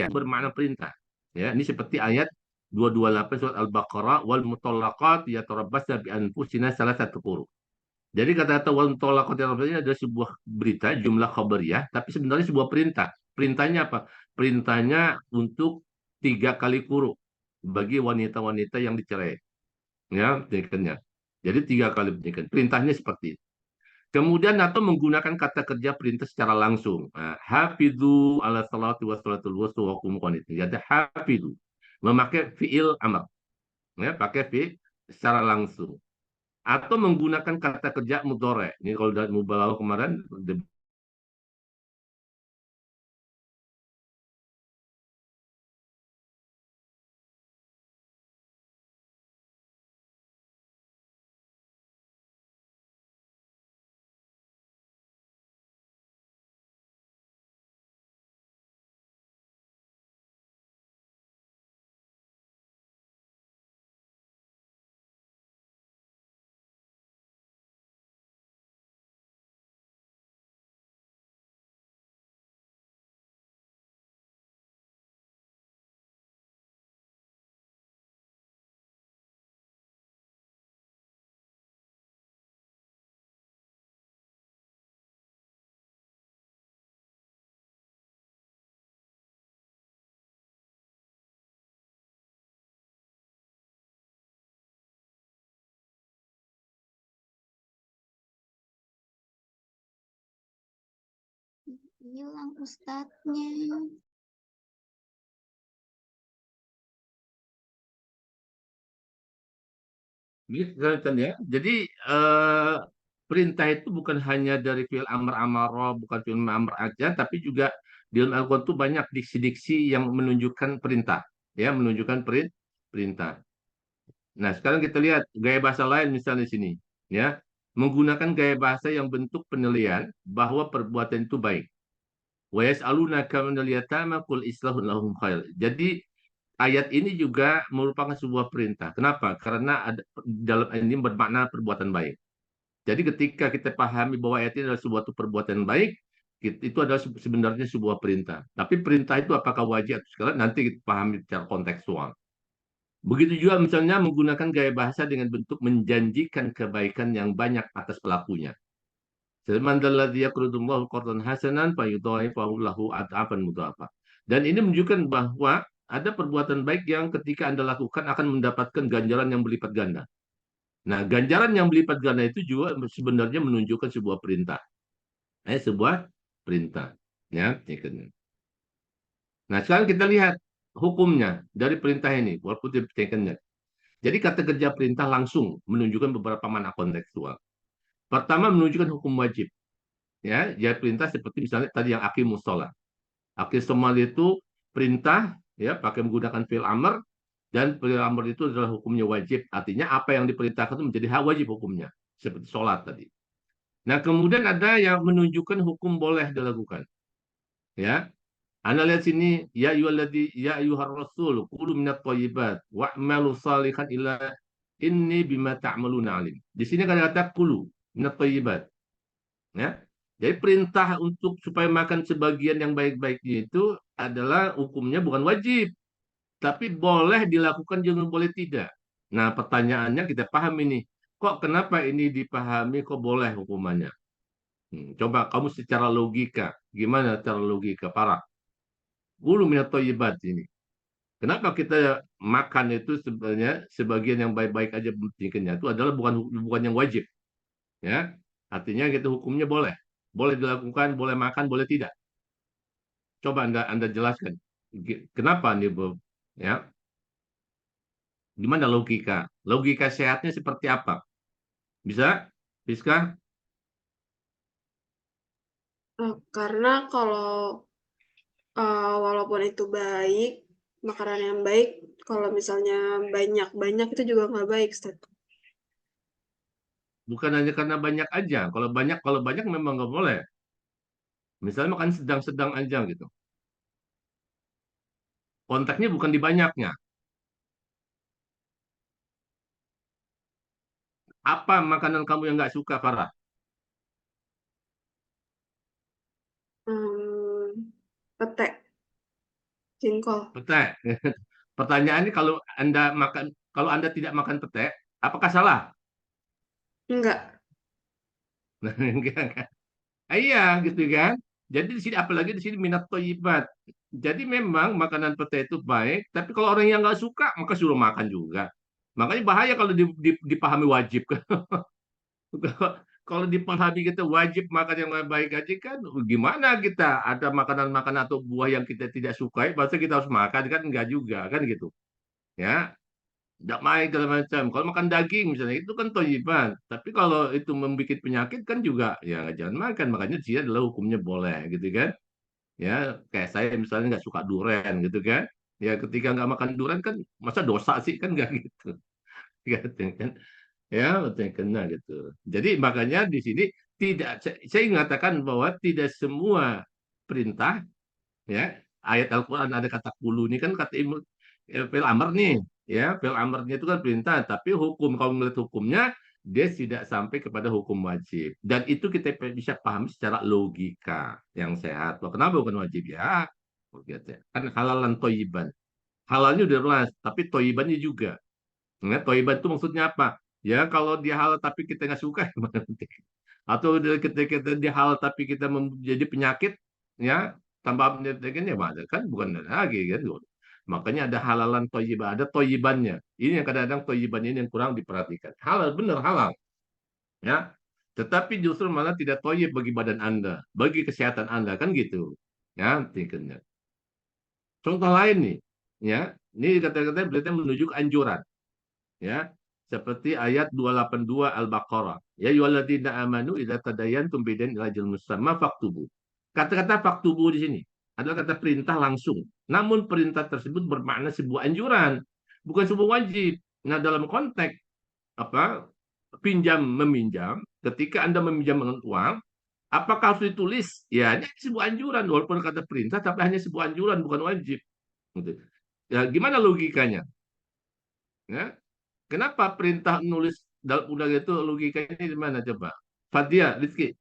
bermakna perintah. Ya, ini seperti ayat 228 surat Al-Baqarah wal mutallaqat yatarabbasna bi anfusina salah satu quru. Jadi kata-kata wal mutallaqat ini adalah sebuah berita jumlah khabariyah tapi sebenarnya sebuah perintah. Perintahnya apa? Perintahnya untuk 3 kali quru bagi wanita-wanita yang dicerai. Ya, pendidikannya. Jadi 3 kali pendidikan. Perintahnya seperti itu. Kemudian atau menggunakan kata kerja perintah secara langsung. Nah, hafidhu ala salati wa salatul wusta wa qumu qanitin. Jadi hafidhu memakai fiil amr. Ya, pakai fiil secara langsung. Atau menggunakan kata kerja mudhari. Ini kalau dari mubalaghah kemarin Hilang ustadznya. gitu kan ya. Jadi perintah itu bukan hanya dari fiil amr amaro, bukan fiil amr aja, tapi juga di dalam Al-Quran itu banyak diksi-diksi yang menunjukkan perintah, ya, menunjukkan perintah. Nah, sekarang kita lihat gaya bahasa lain misalnya di sini, ya, menggunakan gaya bahasa yang bentuk penilaian bahwa perbuatan itu baik. Wa yas'alunaka minal yatama qul islahun lahum khair. Jadi ayat ini juga merupakan sebuah perintah. Kenapa? Karena ada, dalam ini bermakna perbuatan baik. Jadi ketika kita pahami bahwa ayat ini adalah sebuah perbuatan baik, itu adalah sebenarnya sebuah perintah. Tapi perintah itu apakah wajib atau sekalian nanti kita pahami secara kontekstual. Begitu juga misalnya menggunakan gaya bahasa dengan bentuk menjanjikan kebaikan yang banyak atas pelakunya. Dan ini menunjukkan bahwa ada perbuatan baik yang ketika Anda lakukan akan mendapatkan ganjaran yang berlipat ganda. Nah, ganjaran yang berlipat ganda itu juga sebenarnya menunjukkan sebuah perintah. Sebuah perintah. Ya, nah, sekarang kita lihat hukumnya dari perintah ini, walaupun dipecahkannya. Jadi kata kerja perintah langsung menunjukkan beberapa makna kontekstual. Pertama menunjukkan hukum wajib. Ya, jadi perintah seperti misalnya tadi yang aqimus sholat. Aqimus sholat itu perintah ya pakai menggunakan fi'il amr dan fi'il amr itu adalah hukumnya wajib. Artinya apa yang diperintahkan itu menjadi hak wajib hukumnya seperti sholat tadi. Nah, kemudian ada yang menunjukkan hukum boleh dilakukan. Ya, Anda lihat sini, ya ayyuhar rasul, kulu minat thayyibat, wa'malu salihan illa inni bima ta'maluna alim. Di sini kata-kata kulu minat thayyibat. Ya. Jadi perintah untuk supaya makan sebagian yang baik-baiknya itu adalah hukumnya bukan wajib, tapi boleh dilakukan jangan boleh tidak. Nah, pertanyaannya kita paham ini. Kok kenapa ini dipahami kok boleh hukumannya? Coba kamu secara logika, gimana secara logika? Parah. Kulu minat thayyibat ini. Kenapa kita makan itu sebenarnya sebagian yang baik-baik aja bikinnya itu adalah bukan yang wajib, ya. Artinya gitu hukumnya boleh. Boleh dilakukan, boleh makan, boleh tidak. Coba Anda jelaskan. Kenapa nih, Bu? Ya. Gimana logika? Logika sehatnya seperti apa? Bisa? Bisa? Karena kalau walaupun itu baik, makanan yang baik, kalau misalnya banyak-banyak itu juga nggak baik, Ustaz. Bukan hanya karena banyak aja. Kalau banyak memang nggak boleh. Misalnya makan sedang-sedang aja gitu. Konteksnya bukan di banyaknya. Apa makanan kamu yang nggak suka, Farah? Hmm, Pete, jengkol. Petek. Pertanyaannya kalau Anda tidak makan petek, apakah salah? Enggak. Enggak, kan? Iya, gitu kan. Jadi di sini apalagi di sini minat toyibat. Jadi memang makanan petai itu baik, tapi kalau orang yang nggak suka maka suruh makan juga. Makanya bahaya kalau dipahami wajib kan. Kalau dipahami kita wajib makan yang baik aja kan, gimana kita ada makanan-makanan atau buah yang kita tidak sukai, masa kita harus makan kan enggak juga kan gitu. Ya, tidak main segala macam. Kalau makan daging misalnya itu kan toyiban. Tapi kalau itu membuat penyakit kan juga ya jangan makan. Makanya dia adalah hukumnya boleh gitu kan. Ya kayak saya misalnya nggak suka duren gitu kan. Ya ketika nggak makan duren kan masa dosa sih kan nggak gitu. Gitu kan. Ya betul kena gitu. Jadi makanya di sini saya mengatakan bahwa tidak semua perintah ya ayat Al-Quran ada kata kulu ini kan kata fil amr nih ya fil amrnya itu kan perintah tapi hukum kalau melihat hukumnya dia tidak sampai kepada hukum wajib dan itu kita bisa pahami secara logika yang sehat. Loh, kenapa bukan wajib ya? Gitu. Kan halalan toyiban halalnya udah jelas tapi toyibannya juga ya, toyiban itu maksudnya apa ya kalau dia halal tapi kita nggak suka gimana nanti? Atau ketika dia halal tapi kita menjadi penyakit ya tanpa menyatakan ya mana kan bukan lagi kan. Makanya ada halalan toyibah, ada toyibannya. Ini yang kadang-kadang toyiban ini yang kurang diperhatikan. Halal benar halal ya, tetapi justru malah tidak toyib bagi badan Anda, bagi kesehatan Anda kan gitu ya. Tingkatnya contoh lain nih ya, ini kata-kata berarti menuju ke anjuran ya, seperti ayat 282 Al-Baqarah. Ya ayyuhalladzina amanu idza tadayantum bidain ila ajalin musamma faktubu. Kata-kata faktubu di sini adalah kata perintah langsung. Namun perintah tersebut bermakna sebuah anjuran, bukan sebuah wajib. Nah, dalam konteks apa pinjam meminjam, ketika Anda meminjam uang, apakah harus ditulis? Ya, ini sebuah anjuran walaupun kata perintah tapi hanya sebuah anjuran bukan wajib. Gitu. Ya, gimana logikanya? Ya, kenapa perintah nulis dalam undang itu logikanya di mana coba? Fadia, Rizky.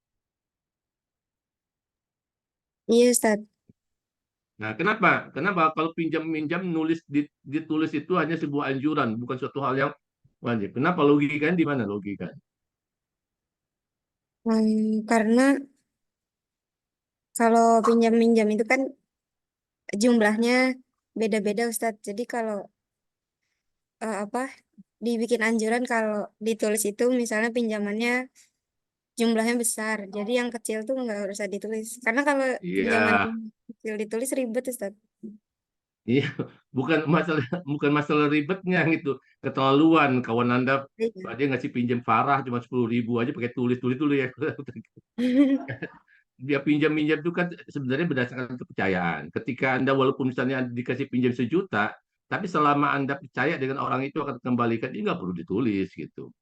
Iya, Ustaz. Nah, kenapa? Kenapa kalau pinjam-minjam ditulis itu hanya sebuah anjuran, bukan suatu hal yang wajib. Kenapa logikanya di mana logika? Karena kalau pinjam-minjam itu kan jumlahnya beda-beda, Ustaz. Jadi kalau apa dibikin anjuran kalau ditulis itu misalnya pinjamannya jumlahnya besar. Jadi yang kecil tuh nggak usah ditulis. Karena kalau Iya, pinjaman kecil ditulis ribet, Ustaz. Iya, bukan masalah ribetnya gitu. Keterlaluan kawan Anda Iya. dia ngasih pinjam Farah cuma 10.000 aja pakai tulis dulu ya. Dia pinjam-pinjam itu kan sebenarnya berdasarkan kepercayaan. Ketika Anda walaupun misalnya dikasih pinjam 1 juta, tapi selama Anda percaya dengan orang itu akan kembalikan, ini nggak perlu ditulis gitu.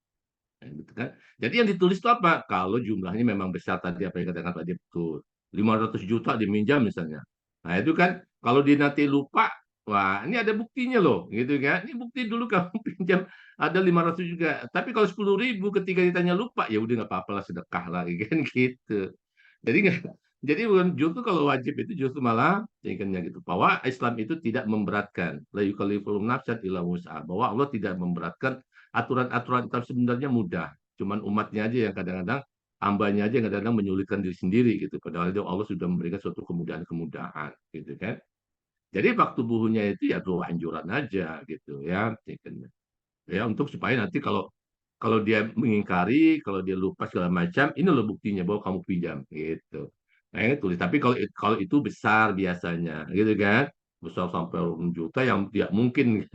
Nah, gitu kan. Jadi yang ditulis itu apa? Kalau jumlahnya memang besar tadi apa yang katakan tadi betul. 500 juta diminjam misalnya. Nah, itu kan kalau dia nanti lupa, wah ini ada buktinya loh, gitu kan. Ini bukti dulu kamu pinjam ada 500 juga. Tapi kalau 10.000 ketika ditanya lupa, ya udah nggak apa-apa lah sedekah lagi kan gitu. Jadi nggak, jadi justru kalau wajib itu justru malah tingkatnya gitu. Bahwa Islam itu tidak memberatkan. La yukallifullahu nafsan illa wus'aha. Bahwa Allah tidak memberatkan aturan-aturan Islam sebenarnya mudah. Cuman umatnya aja yang kadang-kadang hambanya aja yang kadang-kadang menyulitkan diri sendiri gitu. Padahal itu Allah sudah memberikan suatu kemudahan-kemudahan gitu kan. Jadi waktu buhunya itu ya doa anjuran aja gitu ya. Ya untuk supaya nanti kalau kalau dia mengingkari, kalau dia lupa segala macam, ini loh buktinya bahwa kamu pinjam gitu. Nah, ini tulis. Tapi kalau kalau itu besar biasanya, gitu kan, besar sampai 1 juta yang tidak mungkin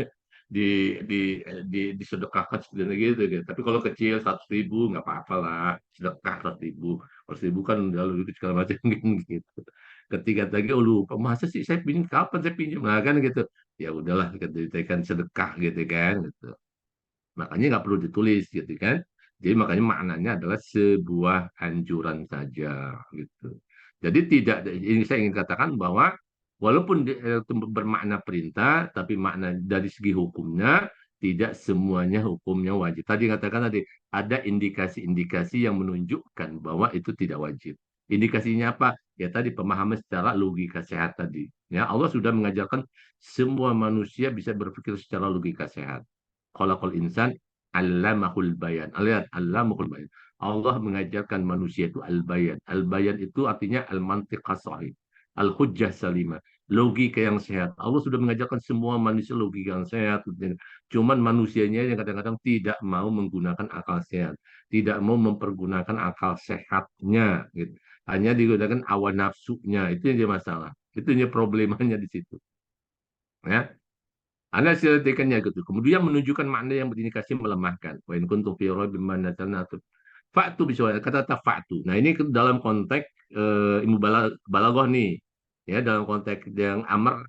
disedekahkan seperti gitu, gitu. Tapi kalau kecil 100.000 nggak apa-apa lah, sedekah 100.000, 100.000 kan udah lebih segala macam gitu. Ketika lagi, oh lupa, masa sih saya pinjam, kapan saya pinjam, nah kan gitu. Ya udahlah, kita kan sedekah gitu kan, gitu. Makanya nggak perlu ditulis gitu kan. Jadi makanya maknanya adalah sebuah anjuran saja gitu. Jadi tidak ini saya ingin katakan bahwa walaupun itu bermakna perintah, tapi makna dari segi hukumnya tidak semuanya hukumnya wajib. Tadi katakan tadi ada indikasi-indikasi yang menunjukkan bahwa itu tidak wajib. Indikasinya apa? Ya tadi pemahaman secara logika sehat tadi. Ya Allah sudah mengajarkan semua manusia bisa berpikir secara logika sehat. Khalaqal insan allamahul bayan. Lihat, allamahul bayan. Allah mengajarkan manusia itu al-bayan. Al-bayan itu artinya al-mantiq sahih. Al-hujjah salimah. Logika yang sehat. Allah sudah mengajarkan semua manusia logika yang sehat. Cuman manusianya yang kadang-kadang tidak mau menggunakan akal sehat. Tidak mau mempergunakan akal sehatnya. Gitu. Hanya digunakan awan nafsunya. Itu yang jadi masalah. Itu yang problemanya di situ. Ya. Anda silatikannya gitu. Kemudian menunjukkan makna yang berindikasi melemahkan. Wa in kuntum fi raibin mimma nazzalna fa'tu bisawal kata fa'tu. Nah, ini dalam konteks ilmu balaghah nih. Ya, dalam konteks yang amr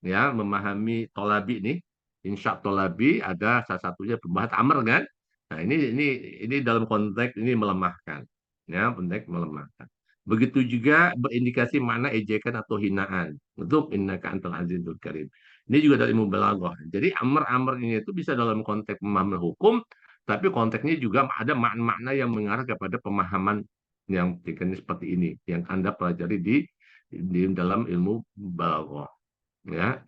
ya memahami tolabi nih. Insya tolabi ada salah satunya pembahas amr kan. Nah, ini dalam konteks ini melemahkan. Ya, konteks melemahkan. Begitu juga berindikasi mana ejekan atau hinaan. Untuk innaka antal azizul karim. Ini juga dari ilmu balaghah. Jadi amr-amr ini itu bisa dalam konteks memahami hukum, tapi konteksnya juga ada makna-makna yang mengarah kepada pemahaman yang seperti ini, yang Anda pelajari di dalam ilmu balaghah. Ya.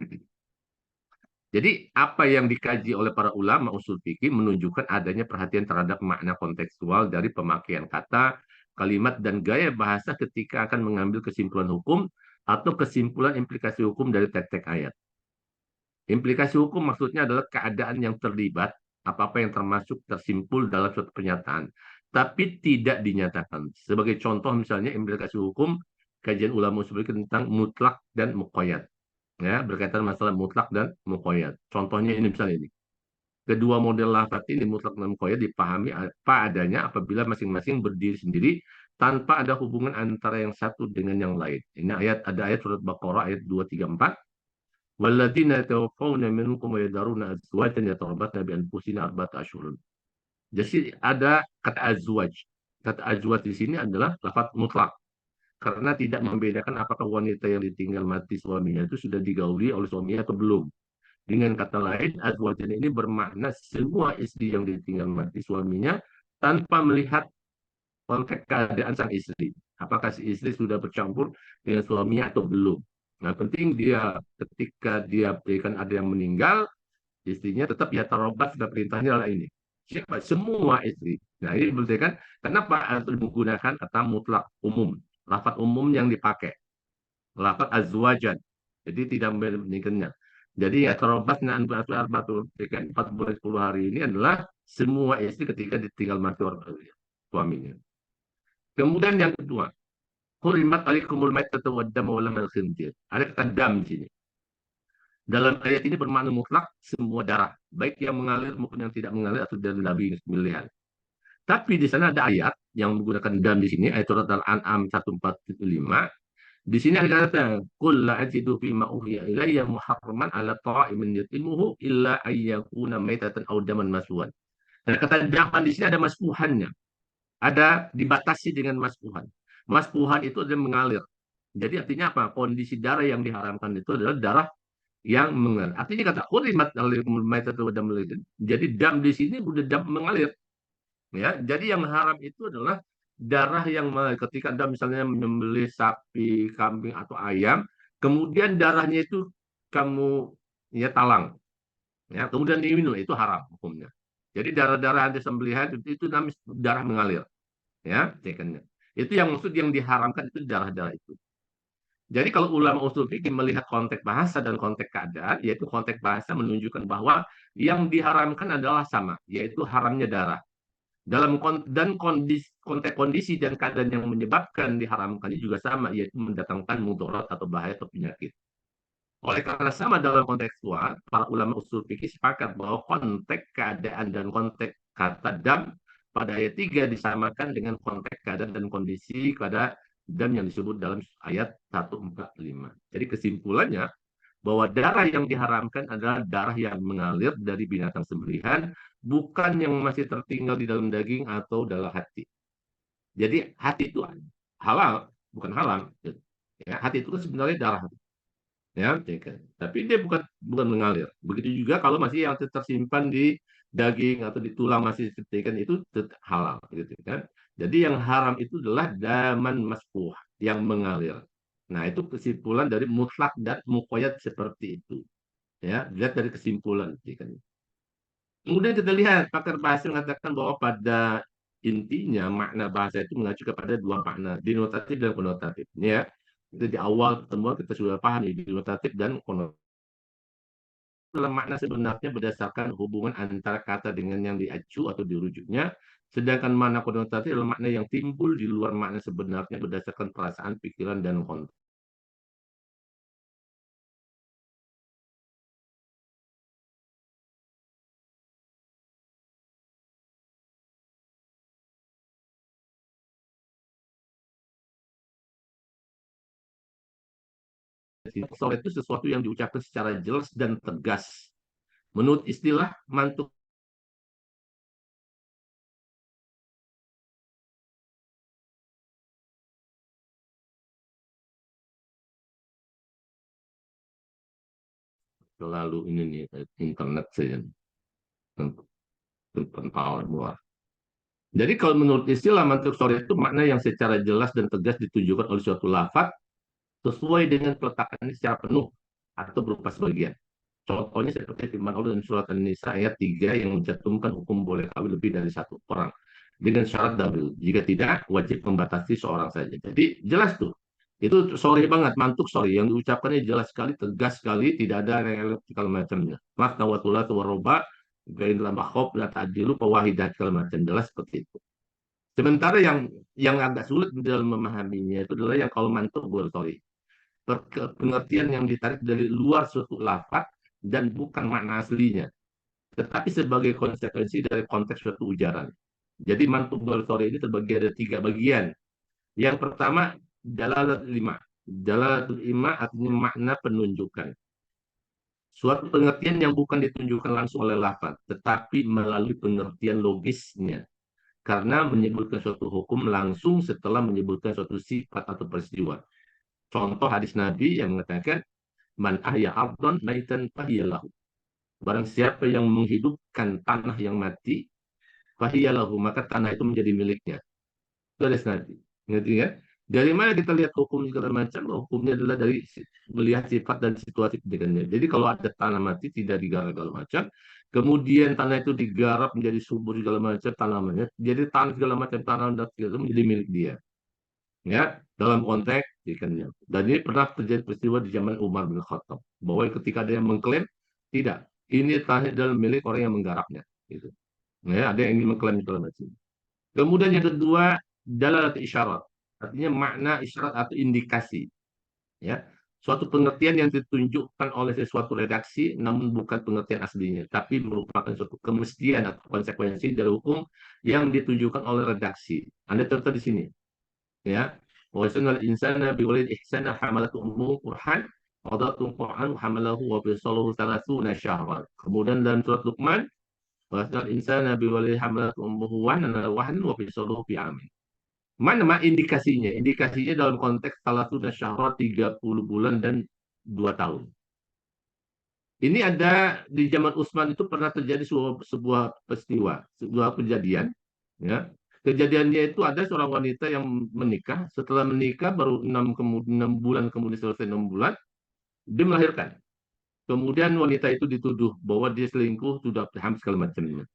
Jadi apa yang dikaji oleh para ulama usul fikih menunjukkan adanya perhatian terhadap makna kontekstual dari pemakaian kata, kalimat, dan gaya bahasa ketika akan mengambil kesimpulan hukum atau kesimpulan implikasi hukum dari teks-teks ayat. Implikasi hukum maksudnya adalah keadaan yang terlibat, apa-apa yang termasuk tersimpul dalam suatu pernyataan, tapi tidak dinyatakan. Sebagai contoh misalnya implikasi hukum, kajian ulama usul fikih tentang mutlak dan muqayyad. Ya, berkaitan masalah mutlak dan muqayyad. Contohnya ini misalnya ini. Kedua model lafaz ini mutlak dan muqayyad dipahami apa adanya apabila masing-masing berdiri sendiri tanpa ada hubungan antara yang satu dengan yang lain. Ini ada ayat surat Baqarah ayat 234. Walladzina yatawaffawna minkum wa yadharuna azwajan yatarabbasna bi anfusina arba'ata ashhurun. Jadi ada kata azwaj. Kata azwaj di sini adalah lafaz mutlak karena tidak membedakan apakah wanita yang ditinggal mati suaminya itu sudah digauli oleh suaminya atau belum. Dengan kata lain, azwajan ini bermakna semua istri yang ditinggal mati suaminya tanpa melihat konteks keadaan sang istri. Apakah si istri sudah bercampur dengan suaminya atau belum. Nah, penting dia ketika dia berikan ada yang meninggal, istrinya tetap ya tarobat sudah perintahnya adalah ini. Siapa? Semua istri. Nah, ini berarti kan kenapa harus menggunakan kata mutlak umum. Lafaz umum yang dipakai. Lafaz azwajan. Jadi tidak menikahnya. Jadi ya terobasnya arba'atul 4 bulan 10 hari ini adalah semua istri ketika ditinggal mati suaminya. Kemudian yang kedua, hurimat alaikumul maitatu wad damu wa lahmal khinzir. Ada kata dam di sini. Dalam ayat ini bermakna mutlak semua darah, baik yang mengalir maupun yang tidak mengalir atau dari Nabi pilihan. Tapi di sana ada ayat yang menggunakan dam di sini, ayat surat Al-An'am 145. Di sini ada kata, "Qul la ajidu fi ma uhiya ilayya muharraman 'ala ta'imin yutimuhu illa ayyakuna maitatan aw daman masfuhan." Nah, kata daman di sini ada masfuhannya. Ada dibatasi dengan masfuhan. Masfuhan itu adalah mengalir. Jadi artinya apa? Kondisi darah yang diharamkan itu adalah darah yang mengalir. Artinya kata hurimat alaikumul maitatu wa damul lazim. Jadi dam di sini udah dam mengalir. Ya, jadi yang haram itu adalah darah yang ketika Anda misalnya menyembelih sapi, kambing atau ayam, kemudian darahnya itu kamu ya talang, ya, kemudian diminum itu haram hukumnya. Jadi darah-darah Anda sembelihan itu namanya darah mengalir, ya, cekannya. Itu yang maksud yang diharamkan itu darah-darah itu. Jadi kalau ulama usul fikih melihat konteks bahasa dan konteks keadaan, yaitu konteks bahasa menunjukkan bahwa yang diharamkan adalah sama, yaitu haramnya darah dalam dan konteks kondisi dan keadaan yang menyebabkan diharamkannya juga sama, yaitu mendatangkan mudarat atau bahaya atau penyakit. Oleh karena sama dalam kontekstual, para ulama usul fikih sepakat bahwa konteks keadaan dan konteks kata dam pada ayat 3 disamakan dengan konteks keadaan dan kondisi pada dam yang disebut dalam ayat 145. Jadi kesimpulannya bahwa darah yang diharamkan adalah darah yang mengalir dari binatang sembelihan, bukan yang masih tertinggal di dalam daging atau dalam hati. Jadi hati itu halal, bukan haram. Ya, hati itu kan sebenarnya darah. Ya, tapi dia bukan mengalir. Begitu juga kalau masih yang tersimpan di daging atau di tulang masih kan itu halal, gitu kan. Jadi yang haram itu adalah daman masfuh yang mengalir. Nah, itu kesimpulan dari mutlak dan muqayyad seperti itu. Ya, dilihat dari kesimpulan. Kan. Kemudian kita lihat pakar bahasa mengatakan bahwa pada intinya makna bahasa itu mengacu kepada dua makna, denotatif dan konotatif. Ya, itu di awal pertemuan kita sudah paham denotatif dan konotatif. Dalam makna sebenarnya berdasarkan hubungan antara kata dengan yang diacu atau dirujuknya, sedangkan makna konotatif adalah makna yang timbul di luar makna sebenarnya berdasarkan perasaan, pikiran, dan konteks. Soleh itu sesuatu yang diucapkan secara jelas dan tegas. Menurut istilah mantuk selalu ini nih internet saja terpantau luar. Jadi kalau menurut istilah mantuk sore itu makna yang secara jelas dan tegas ditunjukkan oleh suatu lafaz sesuai dengan peletakannya secara penuh atau berupa sebagian. Contohnya seperti firman Allah dalam surat An-Nisa ayat 3 yang mencantumkan hukum boleh kawin lebih dari satu orang dengan syarat double. Jika tidak, wajib membatasi seorang saja. Jadi jelas tuh. Itu sorry banget, mantuk sorry. Yang diucapkannya jelas sekali, tegas sekali, tidak ada yang segala macamnya. Mas nawatullah waroba, gain dalam akhop, la ta'adilu, pewahidah segala macam. Jelas seperti itu. Sementara yang agak sulit dalam memahaminya itu adalah yang kalau mantuk boleh sorry. Pengertian yang ditarik dari luar suatu lafaz dan bukan makna aslinya, tetapi sebagai konsekuensi dari konteks suatu ujaran. Jadi mantuk sore ini terbagi ada 3 bagian. Yang pertama, dalalat lima. Dalalatul ima artinya makna penunjukan. Suatu pengertian yang bukan ditunjukkan langsung oleh lafaz, tetapi melalui pengertian logisnya. Karena menyebutkan suatu hukum langsung setelah menyebutkan suatu sifat atau peristiwa. Contoh hadis Nabi yang mengatakan, Man ahya ardon maitan fahiyalahu. Barang siapa yang menghidupkan tanah yang mati, fahiyalahu, maka tanah itu menjadi miliknya. Itu hadis Nabi. Ngerti ya? Dari mana kita lihat hukum segala macam? Hukumnya adalah dari melihat sifat dan situasi kedekannya. Jadi kalau ada tanah mati tidak digarap segala macam, kemudian tanah itu digarap menjadi subur segala macam tanamannya, jadi tanah segala macam tanah dan segala menjadi milik dia. Ya, dalam konteks ikannya. Dan ini pernah terjadi peristiwa di zaman Umar bin Khattab, bahwa ketika ada yang mengklaim tidak, ini tanah dalam milik orang yang menggarapnya. Gitu. Ya, ada yang ingin mengklaim segala macam. Kemudian yang kedua, dalalat isyarat. Artinya makna isyarat atau indikasi. Ya. suatu pengertian yang ditunjukkan oleh sesuatu redaksi, namun bukan pengertian aslinya, tapi merupakan suatu kemestian atau konsekuensi dari hukum yang ditunjukkan oleh redaksi. Anda contoh di sini, ya. Wasanal insana biwalid ihsana hamalatu ummu Qur'an, wadatul Qur'an hamalahu wa bisaluhu 30 syahran. Kemudian dalam surat Luqman, wasanal insana biwalid hamalatu ummuhu wahnan wa bisaluhu fi amin. Mana indikasinya? Indikasinya dalam konteks salah satu syahrat 30 bulan dan 2 tahun. Ini ada di zaman Utsman itu pernah terjadi sebuah peristiwa, sebuah kejadian. Ya. Kejadiannya itu ada seorang wanita yang menikah. Setelah menikah baru 6 bulan kemudian selesai 6 bulan, dia melahirkan. Kemudian wanita itu dituduh bahwa dia selingkuh, sudah hamil segala macamnya.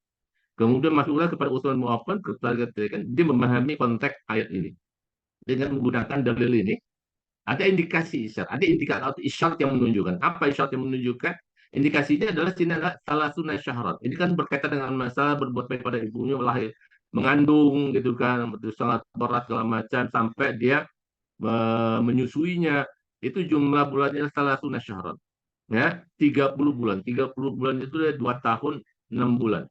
Kemudian masuklah kepada Utsman bin Affan, dia memahami konteks ayat ini. Dengan menggunakan dalil ini, ada indikasi isyarat, ada indikator atau isyarat yang menunjukkan. Apa isyarat yang menunjukkan? Indikasinya adalah salah sunnah syaharat. Ini kan berkaitan dengan masalah berbuat baik pada ibunya, lahir, mengandung, gitu kan, sangat berat segala macam sampai dia menyusuinya. Itu jumlah bulannya salah sunnah syaharat. Ya, 30 bulan. 30 bulan itu 2 tahun 6 bulan.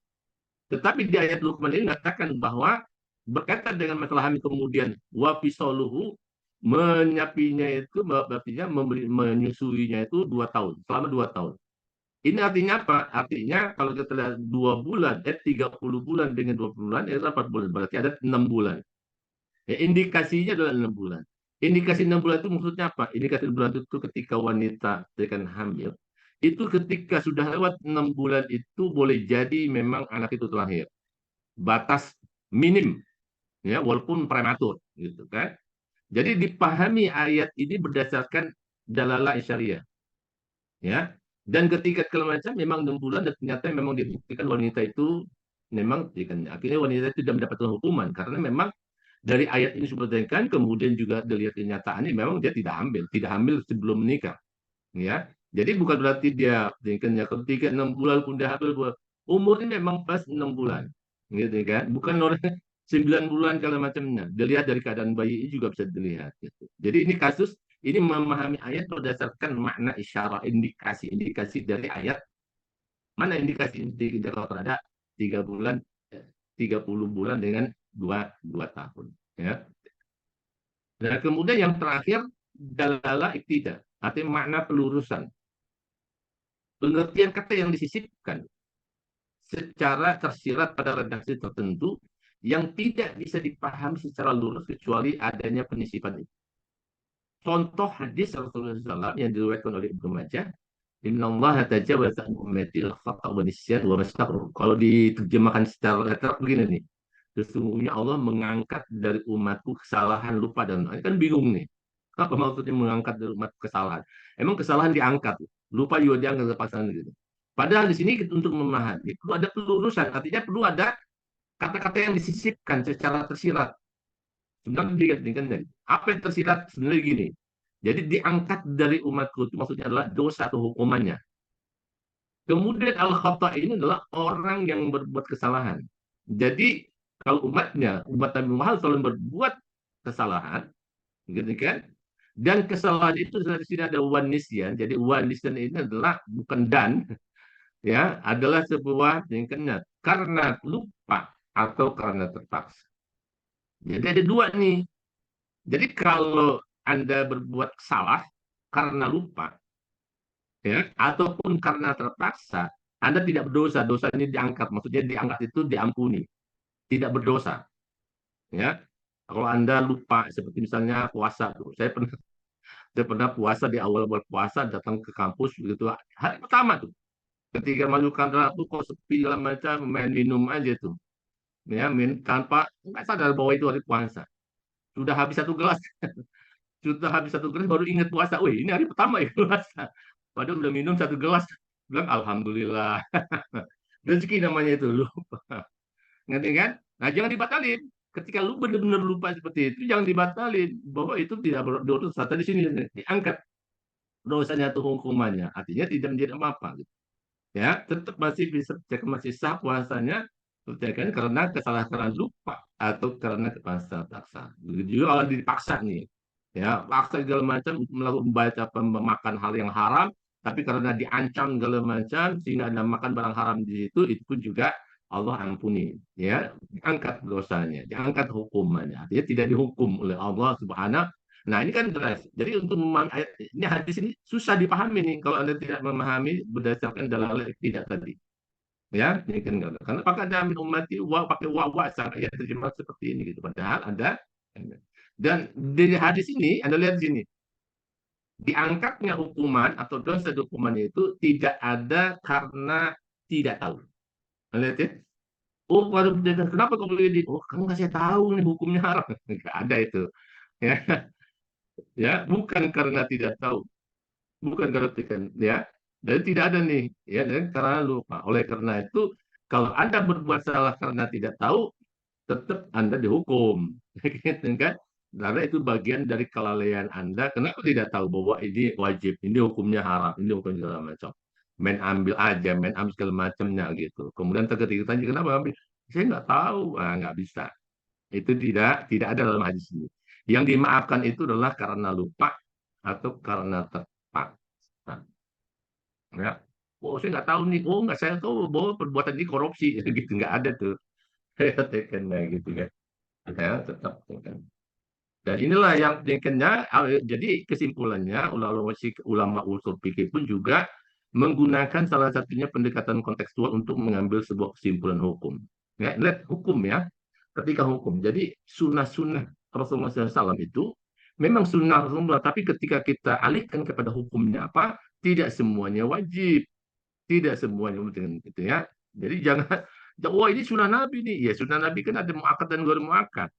Tetapi di ayat Luqman ini mengatakan bahwa berkaitan dengan masalah hamil kemudian wafisaluhu menyapinya itu artinya menyusuinya itu 2 tahun, selama 2 tahun. Ini artinya apa? Artinya kalau kita lihat 2 bulan, 30 bulan dengan 20 bulan, itu 4 bulan. Berarti ada 6 bulan. Ya, indikasinya adalah 6 bulan. Indikasi 6 bulan itu maksudnya apa? Indikasi 6 bulan itu ketika wanita akan hamil. Itu ketika sudah lewat 6 bulan itu boleh jadi memang anak itu terlahir. Batas minim, ya, walaupun prematur, gitu kan. Jadi dipahami ayat ini berdasarkan dalalah syariah, ya. Dan ketika segala macam memang 6 bulan dan ternyata memang dibuktikan wanita itu memang akhirnya wanita itu tidak mendapatkan hukuman karena memang dari ayat ini sebutkan, kemudian juga dilihat kenyataannya memang dia tidak hamil sebelum menikah, ya. Jadi bukan berarti dia ketika 6 bulan pun dia hamil, umurnya memang pas 6 bulan, gitu kan. Bukan orang 9 bulan kalau macamnya. Dilihat dari keadaan bayi ini juga bisa dilihat. Gitu. Jadi ini kasus ini memahami ayat berdasarkan makna isyarat, indikasi dari ayat. Mana indikasi kalau ada 3 bulan, 30 bulan dengan 2 tahun. Ya. Dan kemudian yang terakhir dalalah iktida, artinya makna pelurusan. Pengertian kata yang disisipkan secara tersirat pada redaksi tertentu yang tidak bisa dipahami secara lurus kecuali adanya penyisipan itu. Contoh hadis Rasulullah SAW yang diriwayatkan oleh Ibnu Majah, Innallaha tajawaza an ummati al-khata' wa nisyan wa mastaghfir. Kalau diterjemahkan secara literal begini nih. Sesungguhnya Allah mengangkat dari umatku kesalahan, lupa dan ini kan bingung nih. Apa maksudnya mengangkat dari umat kesalahan? Emang kesalahan diangkat, lupa juga diangkat ke pasangan gitu. Padahal di sini untuk memahami perlu ada pelurusan, artinya perlu ada kata-kata yang disisipkan secara tersirat. Sebenarnya dengan apa yang tersirat sebenarnya gini. Jadi diangkat dari umatku itu maksudnya adalah dosa atau hukumannya. Kemudian al-khata ini adalah orang yang berbuat kesalahan. Jadi kalau umat Nabi Muhammad selalu berbuat kesalahan, gitu kan? Dan kesalahan itu di sini ada wanisyan. Jadi wanisyan ini adalah bukan dan, ya, adalah sebuah tingkatnya karena lupa atau karena terpaksa. Jadi ada 2 nih. Jadi kalau Anda berbuat salah karena lupa, ya, ataupun karena terpaksa, Anda tidak berdosa. Dosa ini diangkat, maksudnya diangkat itu diampuni, tidak berdosa. Ya, kalau Anda lupa, seperti misalnya puasa tuh, saya pernah puasa di awal puasa datang ke kampus begitu hari pertama tuh, ketika masuk kantor tuh kok sepi segala macam, main minum aja tuh, ya, tanpa nggak sadar bahwa itu hari puasa. Sudah habis 1 gelas, sudah habis 1 gelas baru ingat puasa. Wih, ini hari pertama ya puasa. Padahal udah minum 1 gelas, bilang alhamdulillah. Rezeki namanya itu lupa. Ngerti kan? Nah, jangan dibatalin. Ketika lu benar-benar lupa seperti itu, jangan dibatalin. Bahwa itu tidak berdosa. Tadi sini diangkat dosanya atau hukumannya. Artinya tidak menjadi apa-apa. Gitu. Ya, tetap masih bisa masih sah puasanya, kan karena kesalahan lupa atau karena kepaksa. Begitu juga kalau dipaksa nih. ya paksa segala macam melakukan membaca memakan hal yang haram, tapi karena diancam segala macam sehingga Anda makan barang haram di situ, itu pun juga Allah ampuni, ya, diangkat dosanya, diangkat hukumannya, artinya tidak dihukum oleh Allah Subhanahu. Nah, ini kan jelas. Jadi untuk memahami ayat ini, hadis ini susah dipahami nih kalau Anda tidak memahami berdasarkan dalil tidak tadi. Ya, ini kan karena pakai ada min ummati wa pakai wa sampai ya terjemah seperti ini gitu. Padahal ada, dan di hadis ini Anda lihat di sini, diangkatnya hukuman atau dosa hukumannya itu tidak ada karena tidak tahu. Anda lihat ya? Oh, waduh, kenapa kau boleh di? Oh, kamu kasih tahu nih hukumnya haram. Enggak ada itu. Ya, ya, bukan karena tidak tahu, bukan karena tidak, ya. Dan tidak ada nih, ya, dan karena lupa. Oleh karena itu, kalau Anda berbuat salah karena tidak tahu, tetap Anda dihukum. Gitu kan? Karena itu bagian dari kelalaian Anda. Kenapa tidak tahu bahwa ini wajib, ini hukumnya haram, ini hukumnya segala macam. Main ambil aja, main ambil segala macamnya gitu. Kemudian ketika tanya kenapa ambil, saya nggak tahu, ah, nggak bisa. Itu tidak ada dalam hadis ini. Yang dimaafkan itu adalah karena lupa atau karena terpaksa. Ya. Oh, saya nggak tahu nih. Oh, nggak saya tahu bahwa perbuatan ini korupsi. Gitu nggak ada tuh. Tekannya gitu kan. Ya, tetap kan. Dan inilah yang tekannya. Jadi kesimpulannya ulama usul fikih pun juga menggunakan salah satunya pendekatan kontekstual untuk mengambil sebuah kesimpulan hukum. Ya, lihat hukum ya. Ketika hukum. Jadi sunnah-sunnah Rasulullah SAW itu memang sunnah Rasulullah, tapi ketika kita alihkan kepada hukumnya apa, tidak semuanya wajib, tidak semuanya dengan itu ya. Jadi jangan, wah ini sunnah Nabi nih, ya sunnah Nabi kan ada muakat dan gak muakat.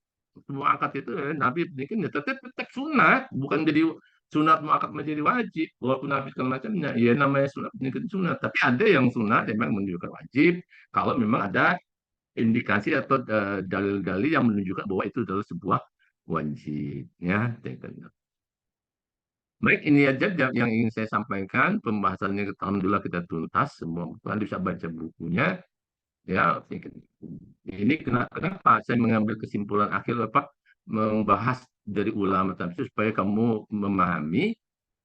Muakat itu Nabi bikin ya tetap sunat, bukan jadi sunat muakat menjadi wajib. Walaupun Nabi segala macamnya, ya namanya sunat menjadi sunat. Tapi ada yang sunat memang menunjukkan wajib, kalau memang ada indikasi atau dalil-dalil yang menunjukkan bahwa itu adalah sebuah wajib ya. Baik, ini aja yang ingin saya sampaikan. Pembahasannya alhamdulillah kita tuntas, semua kalian bisa baca bukunya ya. Ini kenapa saya mengambil kesimpulan akhir apa, membahas dari ulama tafsir supaya kamu memahami